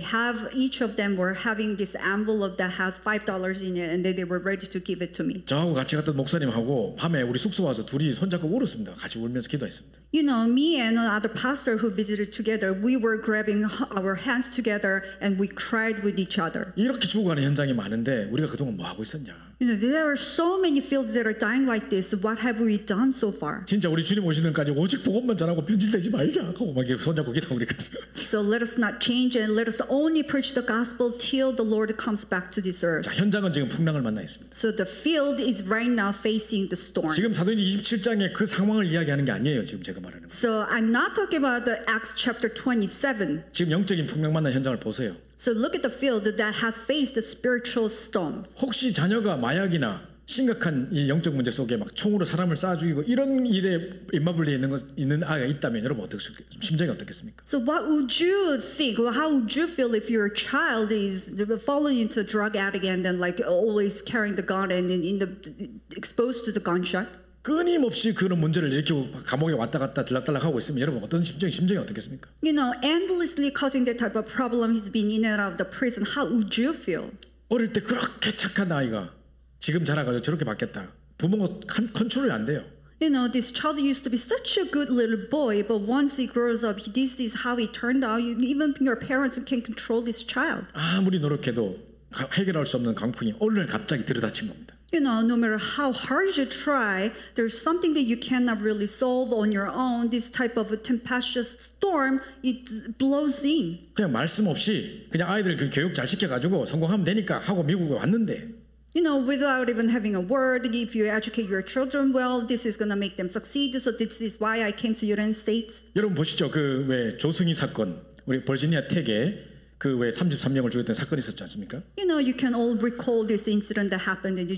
each of them were having this envelope that has $5 in it, and then they were ready to give it to me. 저하고 같이 갔던 목사님하고 밤에 우리 숙소 와서 둘이 손잡고 울었습니다. 같이 울면서 기도했습니다. You know, me and another pastor who visited together, we were grabbing our hands together, and we cried with each other. 이렇게 죽어가는 현장이 많은데 우리가 그동안 뭐 하고 있었냐? You know, there are so many fields that are dying like this. What have we done so far? 진짜 우리 주님 오시는 날까지 오직 복음만 전하고 변질되지 말자 하고 막 이렇게 손잡고 기도하고 그랬거든요. So let us not change, and let us only preach the gospel till the Lord comes back to this earth. 자, 현장은 지금 풍랑을 만나 있습니다. So the field is right now facing the storm. 지금 사도행전 27장의 그 상황을 이야기하는 게 아니에요. 지금 제가 말하는 거. So I'm not talking about the Acts chapter 27. 지금 영적인 풍랑 만난 현장을 보세요. So look at the field that has faced the spiritual storm. 혹시 자녀가 마약이나 심각한 이 영적 문제 속에 막 총으로 사람을 쏴 죽이고 이런 일에 입마블리에 있는 아이가 있다면 여러분 심정이 어떻겠습니까? So what would you think? Well, how would you feel if your child is falling into a drug addict and then like always carrying the gun and exposed to the gunshot? 끊임없이 그런 문제를 일으키고 감옥에 왔다 갔다 들락달락 하고 있으면 여러분 어떤 심정이 어떻겠습니까? You know, endlessly causing that type of problem, he's been in and out of the prison. How would you feel? 어릴 때 그렇게 착한 아이가 지금 자라가지고 저렇게 바뀌었다. 부모가 컨트롤이 안 돼요. You know, this child used to be such a good little boy, but once he grows up, this is how he turned out. Even your parents can control this child. 아무리 노력해도 해결할 수 없는 강풍이 오늘 갑자기 들이닥친 겁니다. You know, no matter how hard you try, there's something that you cannot really solve on your own. This type of a tempestuous storm, it blows in. 그냥 말씀 없이 그냥 아이들 그 교육 잘 시켜가지고 성공하면 되니까 하고 미국에 왔는데 You know, without even having a word, if you educate your children well, this is going to make them succeed. So this is why I came to the United States. 여러분 보시죠. 그 왜 조승희 사건, 우리 버지니아 텍에 그 왜 33명을 죽였던 사건이 있었지 않습니까? You know, you can all recall this incident that happened in the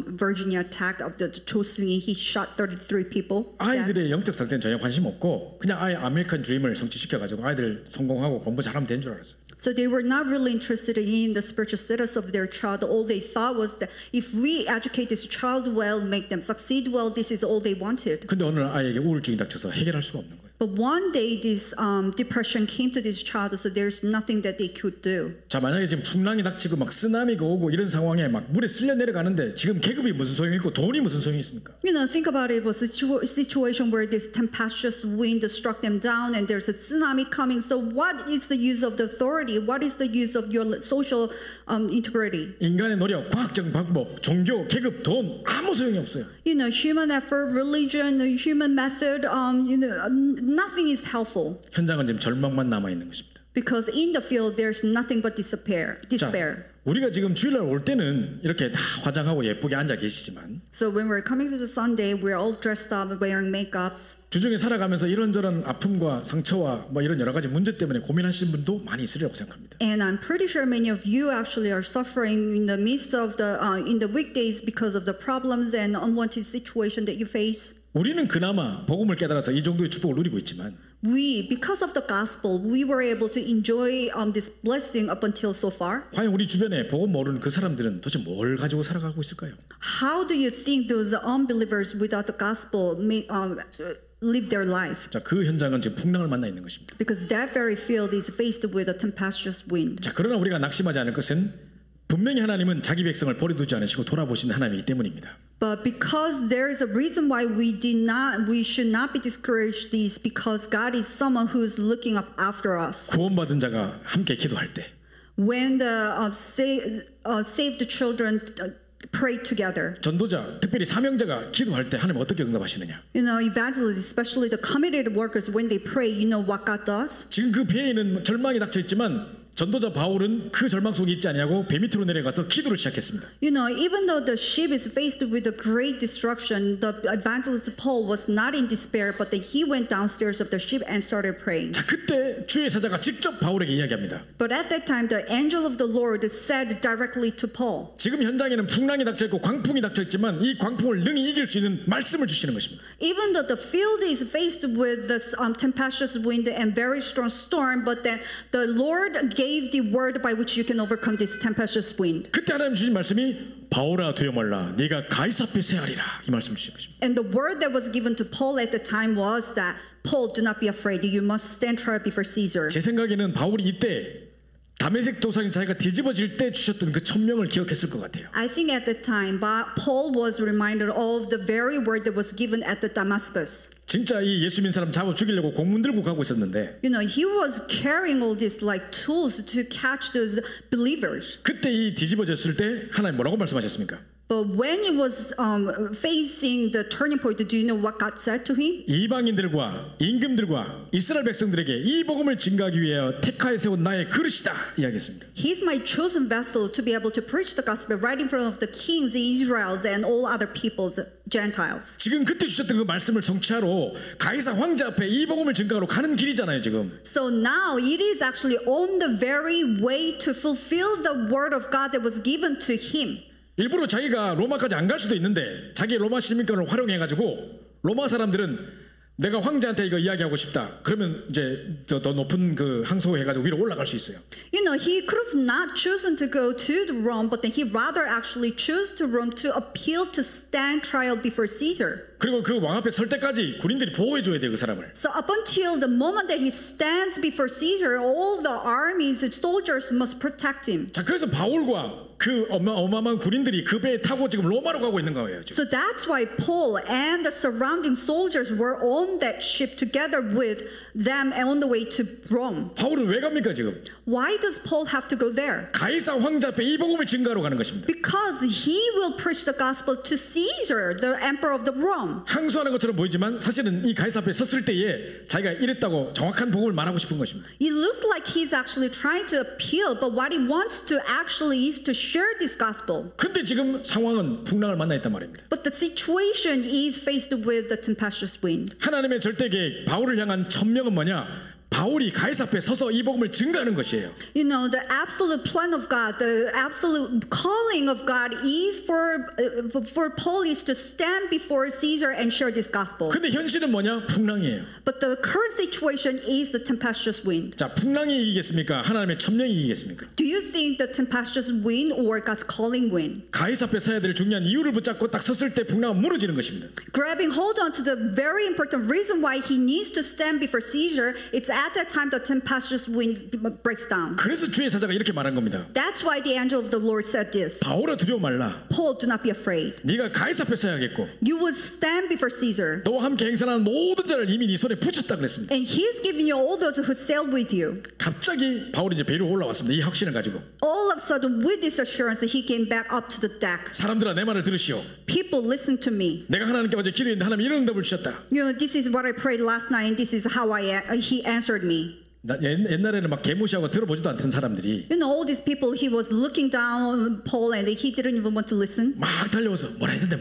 Virginia attack of the Cho Seung-hee. He shot 33 people. 아이들의 영적 상태는 전혀 관심 없고 그냥 아예 아메리칸 드림을 성취시켜가지고 아이들 성공하고 공부 잘하면 된 줄 알았어요. So they were not really interested in the spiritual status of their child. All they thought was that if we educate this child well, make them succeed well, this is all they wanted. 근데 어느 날 아이에게 우울증이 닥쳐서 해결할 수가 없는 거예요. But one day this depression came to this child, so there's nothing that they could do. 자, 만약에 지금 풍랑이 닥치고 막 쓰나미가 오고 이런 상황에 막 물에 쓸려 내려가는데 지금 계급이 무슨 소용이 있고 돈이 무슨 소용이 있습니까? You know, think about it. It was a situation where this tempestuous wind struck them down and there's a tsunami coming. So what is the use of the authority? What is the use of your social integrity? 인간의 노력, 과학적 방법, 종교, 계급, 돈 아무 소용이 없어요. You know, human effort, religion, human method, nothing is helpful. 현장은 지금 절망만 남아 있는 것입니다. Because in the field, there's nothing but despair. 자, 우리가 지금 주일날 올 때는 이렇게 다 화장하고 예쁘게 앉아 계시지만 So when we're coming to the Sunday, we're all dressed up, wearing makeups. 주중에 살아가면서 이런저런 아픔과 상처와 뭐 이런 여러 가지 문제 때문에 고민하시는 분도 많이 있으리라고 생각합니다. And I'm pretty sure many of you actually are suffering in the midst of in the weekdays because of the problems and unwanted situation that you face. 우리는 그나마 복음을 깨달아서 이 정도의 축복을 누리고 있지만 We, because of the gospel, we were able to enjoy this blessing up until so far. 과연 우리 주변에 복음 모르는 그 사람들은 도대체 뭘 가지고 살아가고 있을까요? How do you think those unbelievers without the gospel may live their life? 자, 그 현장은 지금 풍랑을 만나 있는 것입니다. Because that very field is faced with a tempestuous wind. 자, 그러나 우리가 낙심하지 않을 것은 분명히 하나님은 자기 백성을 버려두지 않으시고 돌아보시는 하나님이기 때문입니다. But because there is a reason why we should not be discouraged is because God is someone who is looking up after us. 구원받은 자가 함께 기도할 때 When the saved children pray together. 전도자, 특별히 사명자가 기도할 때 하나님 어떻게 응답하시느냐? You know, evangelists, especially the committed workers, when they pray, you know what God does? 지금 그 배에는 절망이 닥쳐 있지만 전도자 바울은 그 절망 속에 있지 아니하고 배 밑으로 내려가서 기도를 시작했습니다. You know, even though the ship is faced with a great destruction, the evangelist Paul was not in despair, but then he went downstairs of the ship and started praying. 자, 그때 주의 사자가 직접 바울에게 이야기합니다. But at that time, the angel of the Lord said directly to Paul. 지금 현장에는 풍랑이 닥쳐 있고 광풍이 닥쳐 있지만 이 광풍을 능히 이길 수 있는 말씀을 주시는 것입니다. Even though the field is faced with this tempestuous wind and very strong storm, but then the Lord gave the word by which you can overcome this tempestuous wind. 그때 하나님 주신 말씀이 바울아 두려 말라 네가 가이사 앞에 세하리라 이 말씀 주신 것입니다. And the word that was given to Paul at the time was that Paul, do not be afraid. You must stand trial before Caesar. 제 생각에는 바울이 이때 다메섹 도상이 자기가 뒤집어질 때 주셨던 그 천명을 기억했을 것 같아요. I think at the time, Paul was reminded of the very word that was given at the Damascus. 진짜 이 예수 믿는 사람 잡아 죽이려고 공문 들고 가고 있었는데 You know, he was carrying all these like tools to catch those believers. 그때 이 뒤집어졌을 때 하나님 뭐라고 말씀하셨습니까? But when he was facing the turning point, do you know what God said to him? 이방인들과 임금들과 이스라엘 백성들에게 이 복음을 증거하기 위하여 택하여 세운 나의 그릇이다 이야기했습니다. He's my chosen vessel to be able to preach the gospel right in front of the kings, Israels, and all other peoples, Gentiles. 지금 그때 주셨던 그 말씀을 성취하러 가이사 황제 앞에 이 복음을 증거하러 가는 길이잖아요 지금. So now it is actually on the very way to fulfill the word of God that was given to him. 일부러 자기가 로마까지 안 갈 수도 있는데 자기 로마 시민권을 활용해가지고 로마 사람들은 내가 황제한테 이거 이야기하고 싶다. 그러면 이제 더 높은 그 항소 해가지고 위로 올라갈 수 있어요. You know, he could have not chosen to go to Rome, but then he rather actually chose to Rome to appeal to stand trial before Caesar. 그리고 그 왕 앞에 설 때까지 군인들이 보호해줘야 돼요 그 사람을. So up until the moment that he stands before Caesar, all the armies and soldiers must protect him. 자, 그래서 바울과 그 어마어마한 군인들이 그 배에 타고 지금 로마로 가고 있는 거예요 지금. So that's why Paul and the surrounding soldiers were on that ship together with them on the way to Rome. 바울은 왜 갑니까 지금? Why does Paul have to go there? 가이사 황제 앞에 이 복음을 증거하러 가는 것입니다. Because he will preach the gospel to Caesar, the emperor of the Rome. 항소하는 것처럼 보이지만 사실은 이 가이사 앞에 섰을 때에 자기가 이랬다고 정확한 복음을 말하고 싶은 것입니다. It looks like he's actually trying to appeal, but what he wants to actually is to share this gospel. 근데 지금 상황은 풍랑을 만나 있단 말입니다. But the situation is faced with the tempestuous wind. 하나님의 절대 계획, 바울을 향한 천명은 뭐냐? 바울이 가이사 앞에 서서 이 복음을 증거하는 것이에요. You know, the absolute plan of God, the absolute calling of God is for Paul is to stand before Caesar and share this gospel. 근데 현실은 뭐냐? 풍랑이에요. But the current situation is the tempestuous wind. 자, 풍랑이 이기겠습니까? 하나님의 첨령이 이기겠습니까? Do you think the tempestuous wind or God's calling wind? 가이사 앞에 서야 될 중요한 이유를 붙잡고 딱 섰을 때 풍랑은 무너지는 것입니다. Grabbing hold on to the very important reason why he needs to stand before Caesar, it's at that time the tempestuous wind breaks down. 그래서 주의 사자가 이렇게 말한 겁니다. That's why the angel of the Lord said this. 바울아 두려워 말라. Paul, do not be afraid. 네가 가이사 앞에 서야겠고 You will stand before Caesar. 너와 함께 행선하는 모든 자를 이미 네 손에 붙였다 그랬습니다. And he's giving you all those who sailed with you. 갑자기 바울이 이제 배로 올라왔습니다. 이 확신을 가지고. All of a sudden, with this assurance, he came back up to the deck. 사람들아 내 말을 들으시오. People, listen to me. 내가 하나님께 어제 기도했는데 하나님 이런 응답을 주셨다. You know, this is what I prayed last night, and this is how he answered me. 옛날에는 막 개무시하고 들어보지도 않던 사람들이 You know, all these people, he was looking down on Paul, and he didn't even want to listen. 막 달려와서 뭐라 했는데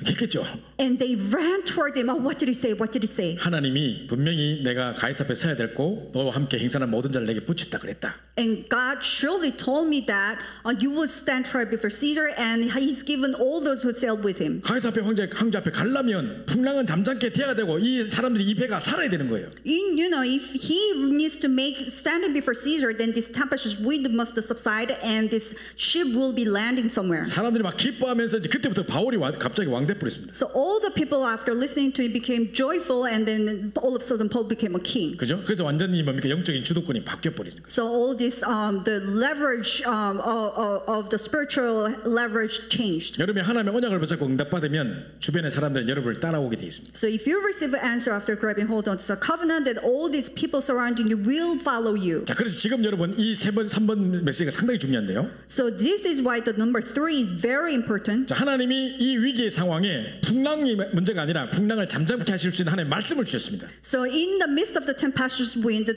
했겠죠. And they ran toward him. Oh, what did he say? What did he say? 하나님이 분명히 내가 가이사 앞에 서야 될고 너와 함께 행선한 모든 자를 내게 붙였다 그랬다. And God surely told me that you will stand trial before Caesar, and he's given all those who sailed with him. 가이사 앞에 황제 앞에 가려면 풍랑은 잠잠케 태야 되고 이 사람들이 이 배가 살아야 되는 거예요. You know, if he needs to make standing before Caesar, then this tempestuous wind must subside, and this ship will be landing somewhere. 사람들이 막 기뻐하면서 이제 그때부터 바울이 갑자기 왕돼 버렸습니다. So all the people after listening to it became joyful, and then all of a sudden Paul became a king. 그죠? 그래서 완전히 뭡니까 영적인 주도권이 바뀌어 버리는 거예요. So all this the leverage of the spiritual leverage changed. 여러분이 하나님의 언약을 붙잡고 응답받으면 주변의 사람들은 여러분을 따라오게 돼 있습니다. So if you receive an answer after grabbing hold on to the covenant, then all these people surrounding you will follow you. 자, 그래서 지금 여러분 이 3번 메시지가 상당히 중요한데요. So this is why the number 3 is very important. 자, 하나님이 이 위기의 상황에 풍랑이 문제가 아니라 풍랑을 잠잠케 하실 수 있는 하나님의 말씀을 주셨습니다. So in the midst of the tempestuous wind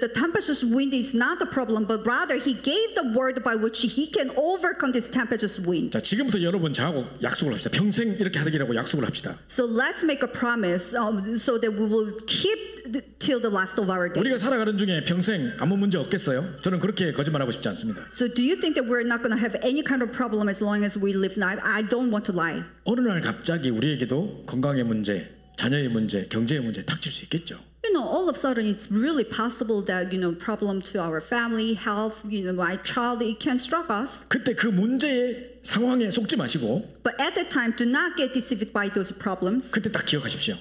is not the problem, but rather he gave the word by which he can overcome this tempestuous wind. 자, 지금부터 여러분 저하고 약속을 합시다. 평생 이렇게 하기라고 약속을 합시다. So let's make a promise so that we will keep till the last of our days. 우리가 살아가는 중에 평생 아무 문제 없겠어요? 저는 그렇게 거짓말하고 싶지 않습니다. So do you think that we're not going to have any kind of problem as long as we live now? I don't want to lie. 어느 날 갑자기 우리에게도 건강의 문제, 자녀의 문제, 경제의 문제 닥칠 수 있겠죠. You know, all of a sudden it's really possible that, you know, problem to our family, health, you know, my child, it can struck us. 그때 그 문제의 상황에 속지 마시고 But at that time, do not get deceived by those problems. 그때 딱 기억하십시오.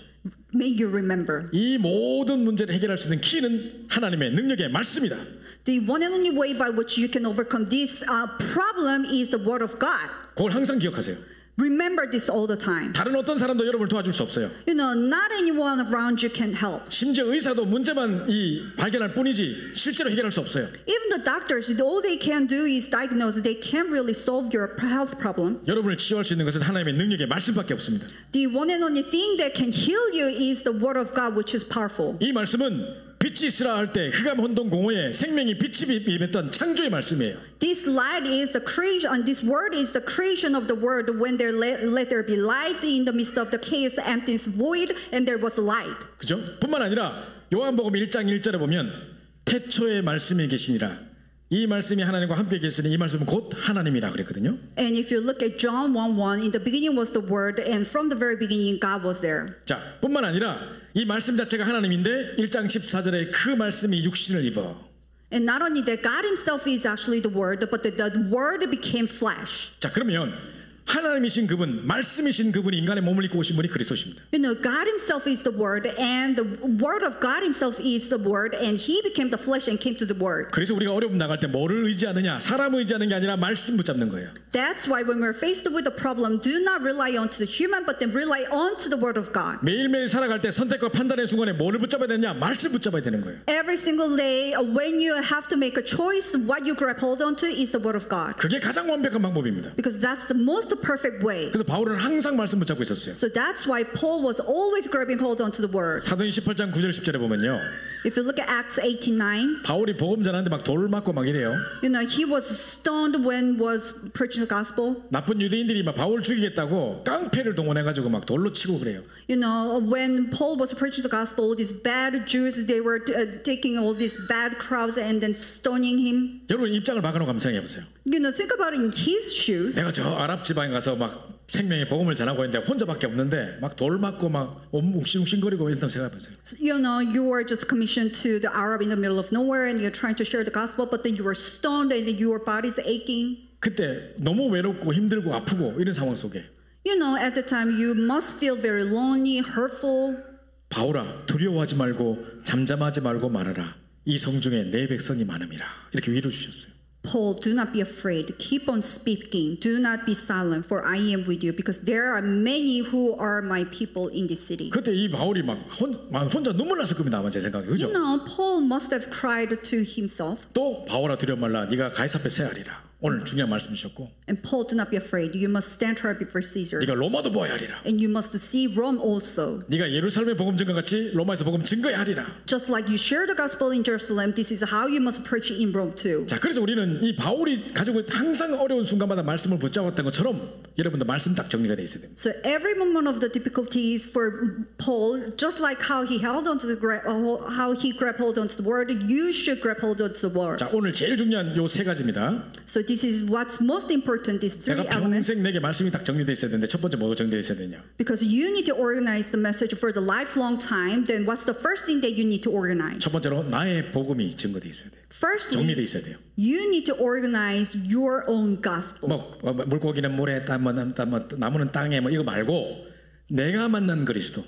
May you remember. 이 모든 문제를 해결할 수 있는 키는 하나님의 능력의 말씀이다. The one and only way by which you can overcome this problem is the word of God. 그걸 항상 기억하세요. Remember this all the time. 다른 어떤 사람도 여러분을 도와줄 수 없어요. You know, not anyone around you can help. 심지어 의사도 문제만 발견할 뿐이지 실제로 해결할 수 없어요. Even the doctors, all they can do is diagnose. They can't really solve your health problem. 여러분을 치유할 수 있는 것은 하나님의 능력의 말씀밖에 없습니다. The one and only thing that can heal you is the word of God, which is powerful. 이 말씀은 빛이 있으라 할 때 흑암 혼돈 공허에 생명이 빛이 임했던 창조의 말씀이에요. This light is the creation, and this word is the creation of the word. When there let there be light in the midst of the chaos, emptiness, void, and there was light. 그죠? 뿐만 아니라 요한복음 1장 1절에 보면 태초에 말씀이 계시니라. 이 말씀이 하나님과 함께 계시니 이 말씀은 곧 하나님이라 그랬거든요. And if you look at John 1:1, in the beginning was the word, and from the very beginning God was there. 자, 뿐만 아니라 이 말씀 자체가 하나님인데 1장 14절에 그 말씀이 육신을 입어. And not only that, God himself is actually the word, but the word became flesh. 자, 그러면 하나님이신 그분, 말씀이신 그분이 인간의 몸을 입고 오신 분이 그리스도십니다. You know, God himself is the word, and the word of God himself is the word, and he became the flesh and came to the word. 그래서 우리가 어려움 나갈 때 뭐를 의지하느냐? 사람을 의지하는 게 아니라 말씀 붙잡는 거예요. That's why when we're faced with a problem, do not rely on to the human, but then rely on to the word of God. 매일매일 살아갈 때 선택과 판단의 순간에 뭐를 붙잡아야 되느냐? 말씀 붙잡아야 되는 거예요. Every single day, when you have to make a choice, what you grab hold on to is the word of God. 그게 가장 완벽한 방법입니다. Because that's the most perfect way. 그래서 바울은 항상 말씀 붙잡고 있었어요. So that's why Paul was always grabbing hold on to the word. 사도행 18장 9절 10절에 보면요. If you look at Acts 18:9, 바울이 복음 전하는데 막 돌 맞고 막 이래요. he was stoned when was preaching the gospel. 나쁜 유대인들이 막 바울 죽이겠다고 깡패를 동원해가지고 막 돌로 치고 그래요. When Paul was preaching the gospel, all these bad Jews, they were taking all these bad crowds and then stoning him. 여러분 입장을 바꿔놓고 감상해 보세요. Think about it in his shoes. 내가 저 아랍 지방에 가서 막 생명의 복음을 전하고 있는데 혼자밖에 없는데 막 돌 맞고 막 웅신웅신거리고 있다고 생각해 보세요. You are just commissioned to the Arab in the middle of nowhere and you're trying to share the gospel, but then you were stoned and then your body's aching. 그때 너무 외롭고 힘들고 아프고 이런 상황 속에 At the time you must feel very lonely, hurtful. 바울아 두려워하지 말고 잠잠하지 말고 말하라. 이 성중에 내 백성이 많음이라. 이렇게 위로 주셨어요. Paul, do not be afraid. Keep on speaking. Do not be silent, for I am with you, because there are many who are my people in this city. 그때 이 바울이 막 혼자 눈물 났을 겁니다. 아마 제 생각에 그죠? Paul must have cried to himself. 또 바울아 두려워 말라. 네가 가이사 앞에 서야하리라. 오늘 중요한 말씀 주셨고. And Paul, do not be afraid. You must stand trial before Caesar. 네가 로마도 보아야 하리라. And you must see Rome also. 네가 예루살렘의 복음 증거 같이 로마에서 복음 증거해야 하리라. Just like you share the gospel in Jerusalem, this is how you must preach in Rome too. 자, 그래서 우리는 이 바울이 가지고 항상 어려운 순간마다 말씀을 붙잡았던 것처럼 여러분도 말씀 딱 정리가 돼 있어야 됩니다. So every moment of the difficulties for Paul, just like how he held on to how he grabbed hold onto the word, you should grab hold onto the word. 자, 오늘 제일 중요한 요 세 가지입니다. So this is what's most important. These three 내가 elements. 평생 내게 말씀이 딱 정리돼 있어야 되는데 첫 번째 뭐가 정리돼 있어야 되냐? Because you need to organize the message for the lifelong time. Then what's the first thing that you need to organize? 첫 번째로 나의 복음이 증거돼 있어야 돼요. Firstly, 정리돼 있어야 돼요. you need to organize your own gospel. 물고기는 물에, 나무는 땅에 뭐 이거 말고 내가 만난 그리스도,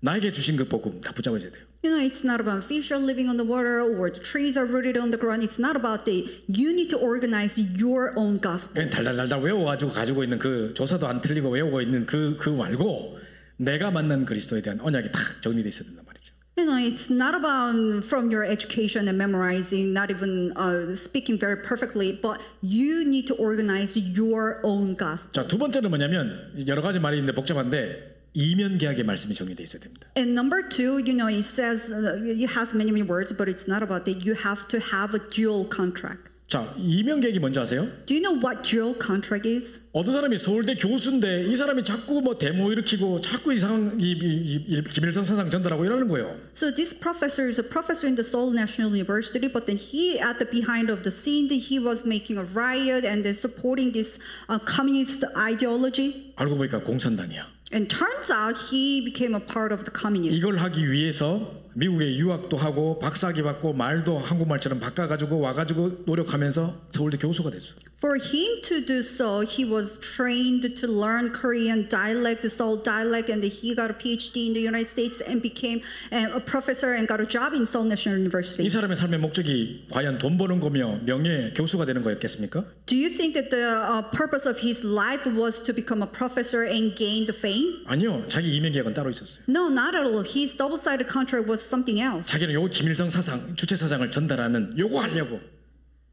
나에게 주신 그 복음 다 붙잡아야 돼요. It's not about fish are living on the water or the trees are rooted on the ground. It's not about that. You need to organize your own gospel. 그냥 달달달달 외워가지고 가지고 있는 그 조사도 안 틀리고 외우고 있는 그 말고 내가 만난 그리스도에 대한 언약이 딱 정리돼 있어야 된단 말이죠. It's not about from your education and memorizing, not even speaking very perfectly, but you need to organize your own gospel. 자, 두 번째는 뭐냐면 여러 가지 말이 있는데 복잡한데 이면 계약의 말씀이 정리돼 있어야 됩니다. And number two, it says it has many words, but it's not about that. You have to have a dual contract. 자, 이면 계약이 뭔지 아세요? Do you know what dual contract is? 어떤 사람이 서울대 교수인데 이 사람이 자꾸 뭐 데모 일으키고 자꾸 이상한 김일성 사상 전달하고 이러는 거예요. So this professor is a professor in the Seoul National University, but then he at the behind of the scene he was making a riot and then supporting this communist ideology. 알고 보니까 공산당이야. And turns out he became a part of the communists. 이걸 하기 위해서 미국에 유학도 하고 박사학위 받고 말도 한국말처럼 바꿔가지고 와가지고 노력하면서 서울대 교수가 됐어. For him to do so, he was trained to learn Korean dialect, the Seoul dialect, and he got a PhD in the United States and became a professor and got a job in Seoul National University. 이 사람의 삶의 목적이 과연 돈 버는 거며 명예 교수가 되는 거였겠습니까? Do you think that the purpose of his life was to become a professor and gain the fame? 아니요, 자기 이면 계약은 따로 있었어요. No, not at all. His double-sided contract was something else. 자기는 요 김일성 사상, 주체 사상을 전달하는 요거 하려고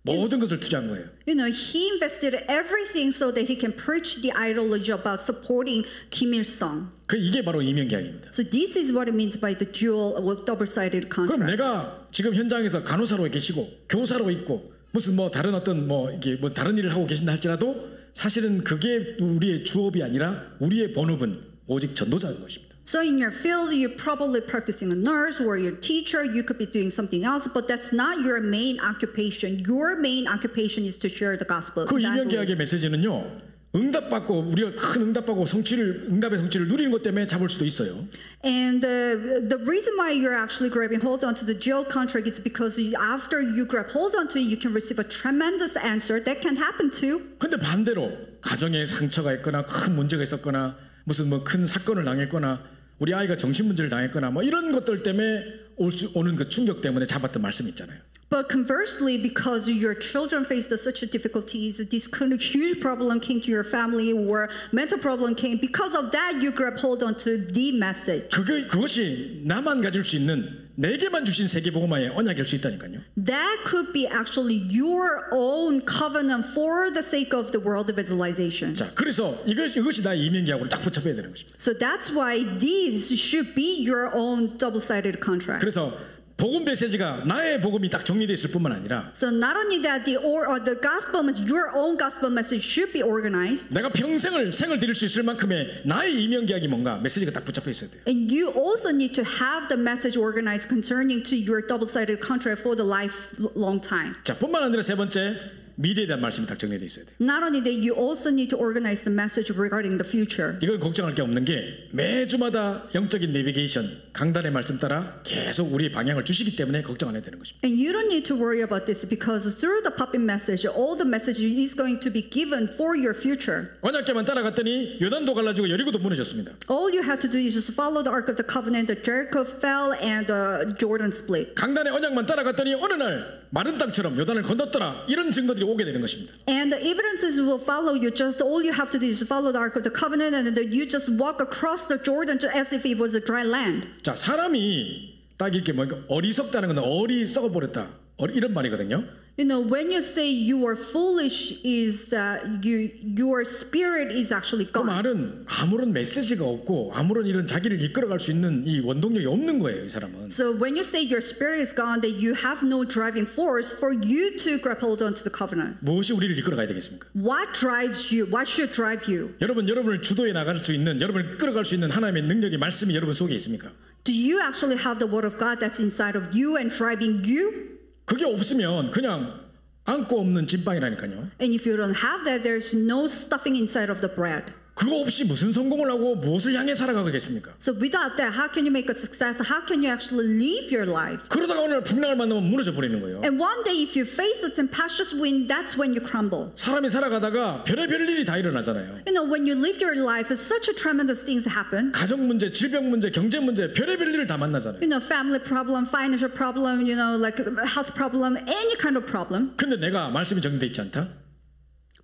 모든 것을 투자한 거예요. He invested everything so that he can preach the ideology about supporting Kim Il-sung. 이게 바로 이면 계약입니다. So this is what it means by the dual or double-sided 그럼 contract. 내가 지금 현장에서 간호사로 계시고 교사로 있고 무슨 뭐 다른 어떤 이게 다른 일을 하고 계신다 할지라도 사실은 그게 우리의 주업이 아니라 우리의 본업은 오직 전도자인 것입니다. So in your field, you're probably practicing a nurse or you're a teacher. You could be doing something else, but that's not your main occupation. Your main occupation is to share the gospel. 그 이면 계약의 메시지는요. 응답받고 우리가 큰 응답받고 응답의 성취를 누리는 것 때문에 잡을 수도 있어요. And the reason why you're actually grabbing hold onto the dual contract is because after you grab hold onto it, you can receive a tremendous answer. That can happen too. 근데 반대로 가정에 상처가 있거나 큰 문제가 있었거나 무슨 큰 사건을 당했거나 우리 아이가 정신 문제를 당했거나 이런 것들 때문에 오는 그 충격 때문에 잡았던 말씀이 있잖아요. But conversely, because your children faced such difficulties, this kind of huge problem came to your family or mental problem came, because of that you grab hold onto the message. 그것이 나만 가질 수 있는 내게만 주신 세계복음화의 언약일 수 있다니까요. That could be actually your own covenant for the sake of the world evangelization. 자, 그래서 이것이 나의 이면계약으로 딱 붙잡혀야 되는 것입니다. So that's why these should be your own double-sided contract. 그래서 복음 메시지가 나의 복음이 딱 정리되어 있을 뿐만 아니라 So not only that, the gospel message, your own gospel message should be organized, 내가 평생을 생을 드릴 수 있을 만큼의 나의 이명계약이 뭔가 메시지가 딱 붙잡혀 있어야 돼요. and you also need to have the message organized concerning to your double-sided contract for the lifelong time. 자, 뿐만 아니라 세 번째 미래에 대한 말씀이 딱 정리되어 있어야 돼요. Not only that, you also need to organize the message regarding the future. 이건 걱정할 게 없는 게 매주마다 영적인 내비게이션 강단의 말씀 따라 계속 우리의 방향을 주시기 때문에 걱정 안 해도 되는 것입니다. And you don't need to worry about this because through the puppet message, all the message is going to be given for your future. 언약궤만 따라갔더니 요단도 갈라지고 여리고도 무너졌습니다. All you have to do is just follow the Ark of the Covenant, the Jericho fell, and the Jordan split. 강단의 언약만 따라갔더니 어느 날 마른 땅처럼 요단을 건넜더라. 이런 증거들이 오게 되는 것입니다. And the evidences will follow you. Just all you have to do is follow the Ark of the Covenant, and then you just walk across the Jordan as if it was a dry land. 자, 사람이 딱 이렇게 뭐 어리석다는 건 어리석어 버렸다. 이런 말이거든요. You know, when you say you are foolish, is that your spirit is actually 그 gone. 말은 아무런 메시지가 없고 아무런 이런 자기를 이끌어갈 수 있는 이 원동력이 없는 거예요, 이 사람은. So when you say your spirit is gone, that you have no driving force for you to grab hold onto the covenant. 무엇이 우리를 이끌어가야 되겠습니까? What drives you? What should drive you? 여러분을 주도해 나갈 수 있는, 여러분을 끌어갈 수 있는 하나님의 능력이 말씀이 여러분 속에 있습니까? Do you actually have the word of God that's inside of you and driving you? 그게 없으면 그냥 안고 없는 진빵이라니까요. And if you don't have that, there's no stuffing inside of the bread. 그거 없이 무슨 성공을 하고 무엇을 향해 살아가겠습니까? So without that, how can you make a success? How can you actually live your life? 그러다가 오늘 풍랑을 만나면 무너져 버리는 거예요. And one day, if you face a tempestuous wind, that's when you crumble. 사람이 살아가다가 별의별 일이 다 일어나잖아요. You know, when you live your life, such a tremendous things happen. 가정 문제, 질병 문제, 경제 문제, 별의별 일을 다 만나잖아요. You know, family problem, financial problem, you know, like health problem, any kind of problem. 근데 내가 말씀이 정리되어 있지 않다?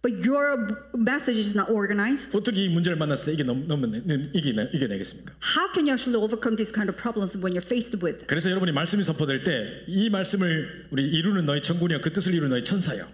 But your message is not organized. 어떻게 이 문제를 만났을 때 이겨내겠습니까? How can you actually overcome these kind of problems when you're faced with? 그래서 여러분이 말씀이 선포될 때 이 말씀을 우리 이루는 너희 천군이여 그 뜻을 이루는 너희 천사여.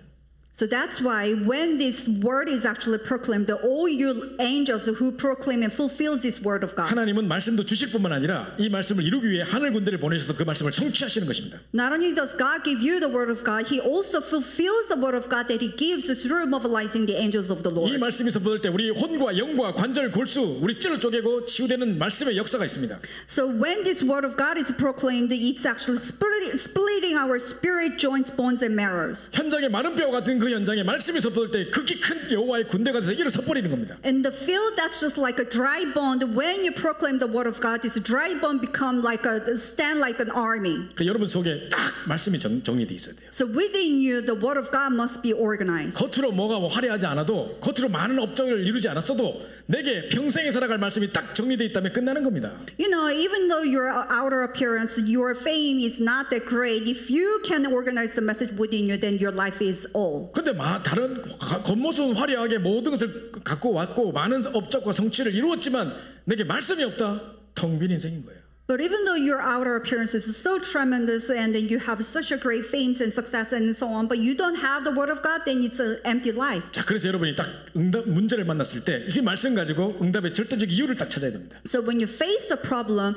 So that's why when this word is actually proclaimed, all you angels who proclaim and fulfill this word of God. 하나님은 말씀도 주실 뿐만 아니라 이 말씀을 이루기 위해 하늘 군대를 보내셔서 그 말씀을 성취하시는 것입니다. Not only does God give you the word of God, He also fulfills the word of God that He gives through mobilizing the angels of the 이 Lord. 말씀이 선포될 때 우리 혼과 영과 관절, 골수, 우리 찔러 쪼개고 치유되는 말씀의 역사가 있습니다. So when this word of God is proclaimed, it's actually splitting our spirit, joints, bones, and marrows. 현장에 마른 뼈 같은 그 현장에 말씀이 선포될 때 극히 큰 여호와의 군대가 돼서 일어서 버리는 겁니다. In the field that's just like a dry bone, when you proclaim the word of God, this dry bone become like stand like an army. 그 여러분 속에 딱 말씀이 정리돼 있어야 돼요. So within you, the word of God must be organized. 겉으로 뭐가 화려하지 않아도 겉으로 많은 업적을 이루지 않았어도 내게 평생에 살아갈 말씀이 딱 정리돼 있다면 끝나는 겁니다. You know, even though your outer appearance, your fame is not that great, if you can organize the message within you, then your life is all. 근데 다른 겉모습은 화려하게 모든 것을 갖고 왔고 많은 업적과 성취를 이루었지만 내게 말씀이 없다. 텅 빈 인생인 거예요. But even though your outer appearance is so tremendous and then you have such a great fame and success and so on, but you don't have the word of God, then it's an empty life. 자, 그래서 여러분이 딱 문제를 만났을 때 이 말씀 가지고 응답의 절대적 이유를 딱 찾아야 됩니다. So when you face the problem,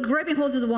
grabbing hold of the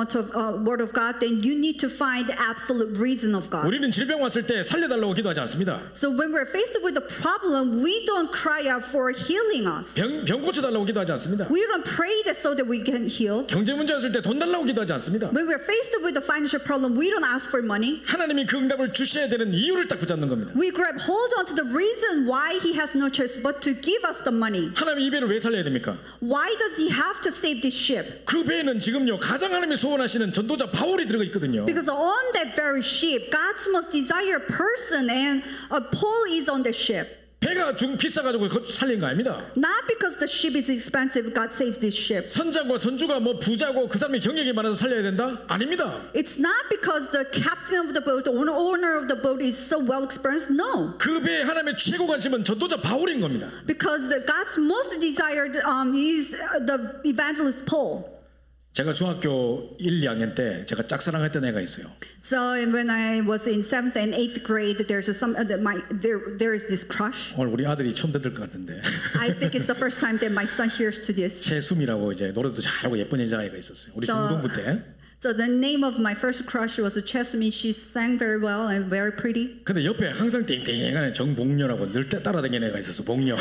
word of God, then you need to find the absolute reason of God. 우리는 질병 왔을 때 살려달라고 기도하지 않습니다. So when we're faced with the problem, we don't cry out for healing us. 병 고쳐달라고 기도하지 않습니다. We don't pray that so that we can heal. 경제 문제 왔을 때 돈 달라고 기도하지 않습니다. When we're faced with the financial problem, we don't ask for money. 하나님이 그 응답을 주셔야 되는 이유를 딱 붙잡는 겁니다. We grab hold onto the reason why He has no choice but to give us the money. 하나님 이 배를 왜 살려야 됩니까? Why does He have to save this ship? 그 배에는 지금요 가장 하나님이 소원하시는 전도자 바울이 들어가 있거든요. Because on that very ship, God's most desired person and Paul is on the ship. 배가 비싸가지고 살린 거 아닙니다. Not because the ship is expensive, God saves this ship. 선장과 선주가 뭐 부자고 그 사람이 경력이 많아서 살려야 된다? 아닙니다. It's not because the captain of the boat, the owner of the boat is so well experienced. No. 그 배에 하나님의 최고 관심은 전도자 바울인 겁니다. Because God's most desired is the evangelist Paul. 제가 중학교 1, 2학년 때 제가 짝사랑했던 애가 있어요. So when I was in 7th and 8th grade, there is this crush. 오늘 우리 아들이 처음 듣을 것 같은데. I think it's the first time that my son hears to this. 최수미라고 이제 노래도 잘하고 예쁜 여자아이가 있었어요. 우리 중등부 때. So the name of my first crush was Chesmin. She sang very well and very pretty. 근데 옆에 항상 땡땡한 정복녀라고 늘 따라다니는 애가 있었어. 복녀.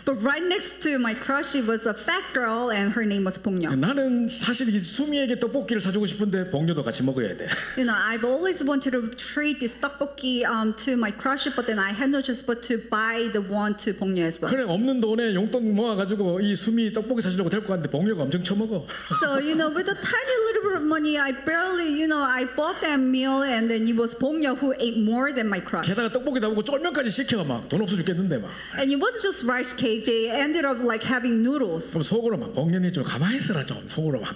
But right next to my crush, it was a fat girl, and her name was Pongyo. 나는 사실 이 수미에게 떡볶이를 사주고 싶은데 복녀도 같이 먹어야 돼. You know, I've always wanted to treat this tteokbokki to my crush, but then I had no choice but to buy the one to Pongyo as well. 그래 없는 돈에 용돈 모아가지고 이 수미 떡볶이 사주려고 데리고 갔는데 복녀가 엄청 처먹어. So, you know, with a tiny little bit of money, I barely, you know, I bought that meal, and then it was Pongyo who ate more than my crush. 게다가 떡볶이 나오고 쫄면까지 시켜 막 돈 없어 죽겠는데 막. And it wasn't just rice cake; they ended up like having noodles. 그럼 속으로 막 복녀님 좀 가만히 있어라 좀 속으로 막.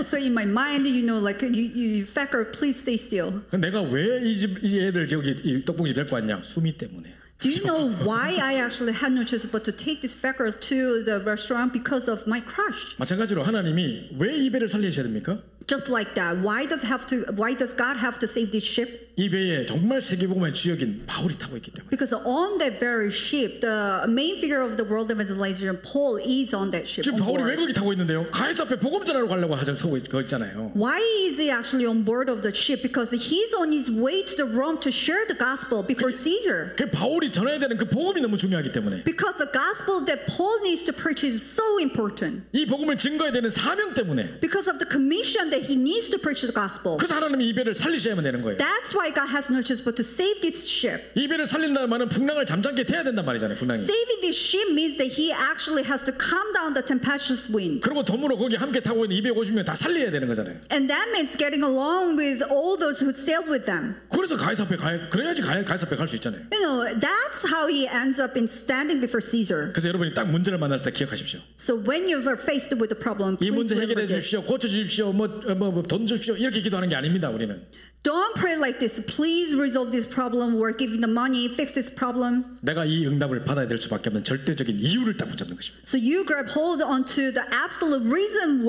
So in my mind, you know, like you fat girl, please stay still. 내가 왜 이 애들 저기 이 떡볶이 데리고 왔냐? 수미 때문에. Do you know why I actually had no choice but to take this fat girl to the restaurant? Because of my crush. 마찬가지로 하나님이 왜 이 배를 살리셔야 됩니까? Just like that. Why does God have to save this ship? 이 배에 정말 세계복음의 주역인 바울이 타고 있기 때문에. Because on that very ship, the main figure of the world evangelization, Paul, is on that ship. 지금 on 바울이 board. 왜 거기 타고 있는데요? 가이사 앞에 복음 전하러 가려고 하자 서고 있잖아요. Why is he actually on board of the ship? Because he's on his way to the Rome to share the gospel before Caesar. 그 바울이 전해야 되는 그 복음이 너무 중요하기 때문에. Because the gospel that Paul needs to preach is so important. 이 복음을 증거해야 되는 사명 때문에. Because of the commission that he needs to preach the gospel. 그래서 하나님이 이 배를 살리셔야만 되는 거예요. That's why God has no choice but to save this ship. 이 배를 살린다는 말은 풍랑을 잠잠게 돼야 된단 말이잖아요. 풍랑이. Saving this ship means that he actually has to calm down the tempestuous wind. 그리고 덤으로 거기 함께 타고 있는 250명 다 살려야 되는 거잖아요. And that means getting along with all those who sail with them. 그래서 가이사 앞에 그래야지 가이사 앞에 갈 수 있잖아요. You know, that's how he ends up in standing before Caesar. 그래서 여러분이 딱 문제를 만날 때 기억하십시오. So when you're faced with a problem, 이 please 문제 remember 해결해 this. 주십시오. 고쳐 주십시오. 돈 주십시오. 이렇게 기도하는 게 아닙니다. 우리는. Don't pray like this. Please resolve this problem. We're giving the money. Fix this problem. 내가 이 응답을 받아야 될 수밖에 없는 절대적인 이유를 딱 붙잡는 것입니다. So you grab hold onto the absolute reason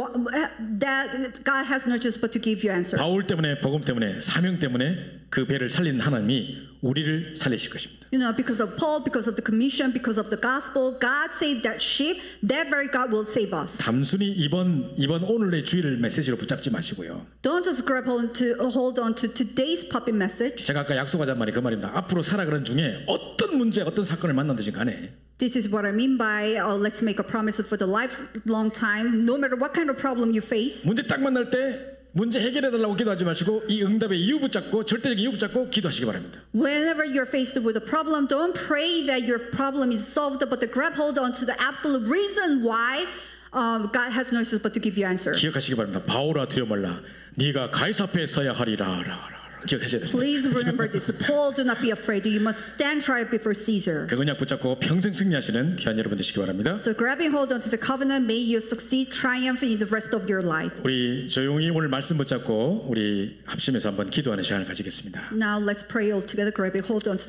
that God has no choice but to give you answer. 바울 때문에 복음 때문에 사명 때문에 그 배를 살린 하나님이 우리를 살리실 것입니다. You know, because of Paul, because of the commission, because of the gospel, God saved that ship. That very God will save us. 단순히 이번 오늘의 주일을 메시지로 붙잡지 마시고요. Don't just grab hold on to today's puppet message. 제가 아까 약속하자는 말이 그 말입니다. 앞으로 살아가는 중에 어떤 문제, 어떤 사건을 만나든지 간에 This is what I mean by let's make a promise for the lifelong time. No matter what kind of problem you face. 문제 딱 만날 때 문제 해결해달라고 기도하지 마시고 이 응답의 이유 붙잡고 절대적인 이유 붙잡고 기도하시기 바랍니다. Whenever you're faced with a problem, don't pray that your problem is solved, but to grab hold onto the absolute reason why God has no choice but to give you answer. 기억하시기 바랍니다. 바울아 두려 말라. 네가 가이사 앞에 서야 하리라. 기억하셔야 됩니다. Please remember this. Paul, do not be afraid. You must stand trial before Caesar. 그 언약 붙잡고 평생 승리하시는 귀한 여러분 되시기 바랍니다. So grabbing hold onto the covenant, may you succeed, triumph in the rest of your life. 우리 조용히 오늘 말씀 붙잡고 우리 합심해서 한번 기도하는 시간을 가지겠습니다. Now let's pray all together, grabbing hold onto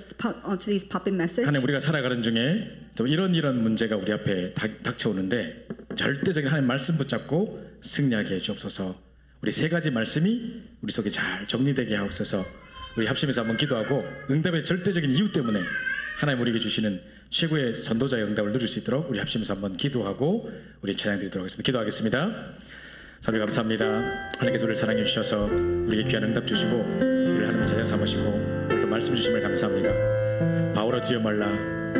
this puppet message. 하나님 우리가 살아가는 중에 좀 이런 문제가 우리 앞에 닥쳐오는데 절대적인 하나님 말씀 붙잡고 승리하게 해주옵소서. 우리 세 가지 말씀이 우리 속에 잘 정리되게 하옵소서. 우리 합심해서 한번 기도하고 응답의 절대적인 이유 때문에 하나님 우리에게 주시는 최고의 선도자의 응답을 누릴 수 있도록 우리 합심해서 한번 기도하고 우리 찬양 드리도록 하겠습니다. 기도하겠습니다. 하나님 감사합니다. 하나님께서 우리를 사랑해 주셔서 우리에게 귀한 응답 주시고 우리를 하나님의 자녀 삼으시고 오늘도 말씀 주심을 감사합니다. 바울아 두려 말라.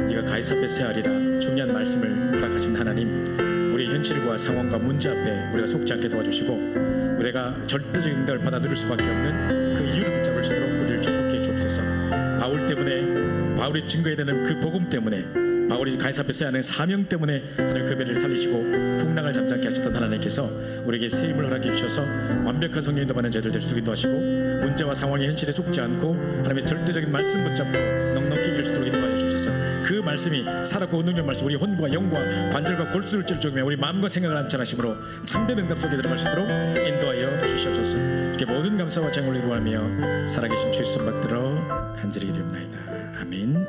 네가 가이사 앞에 쇠하리라. 중요한 말씀을 허락하신 하나님, 우리의 현실과 상황과 문제 앞에 우리가 속지 않게 도와주시고 우리가 절대적인 응답을 받아 누릴 수밖에 없는 그 이유를 붙잡을 수 있도록 우리를 축복해 주옵소서. 바울 때문에, 바울이 증거해야 되는 그 복음 때문에, 바울이 가이사 앞에 서야 하는 사명 때문에 하나님 그 배를 살리시고 풍랑을 잠잠케 하셨던 하나님께서 우리에게 새 힘을 허락해 주셔서 완벽한 성령 인도받는 저희들 될 수 있도록 도와주시고 문제와 상황의 현실에 속지 않고 하나님의 절대적인 말씀 붙잡고 넉넉히 이길 수 있도록 인도하여 주옵소서. 그 말씀이 살았고 능력 말씀 우리 혼과 영과 관절과 골수를 찌를 적이며 우리 마음과 생각을 함께하심으로 참된 응답 속에 들어갈 수 있도록 인도하여 주시옵소서. 이렇게 모든 감사와 장을 이루하며 살아계신 주 예수 받들어 간절히 기도합나이다. 아멘.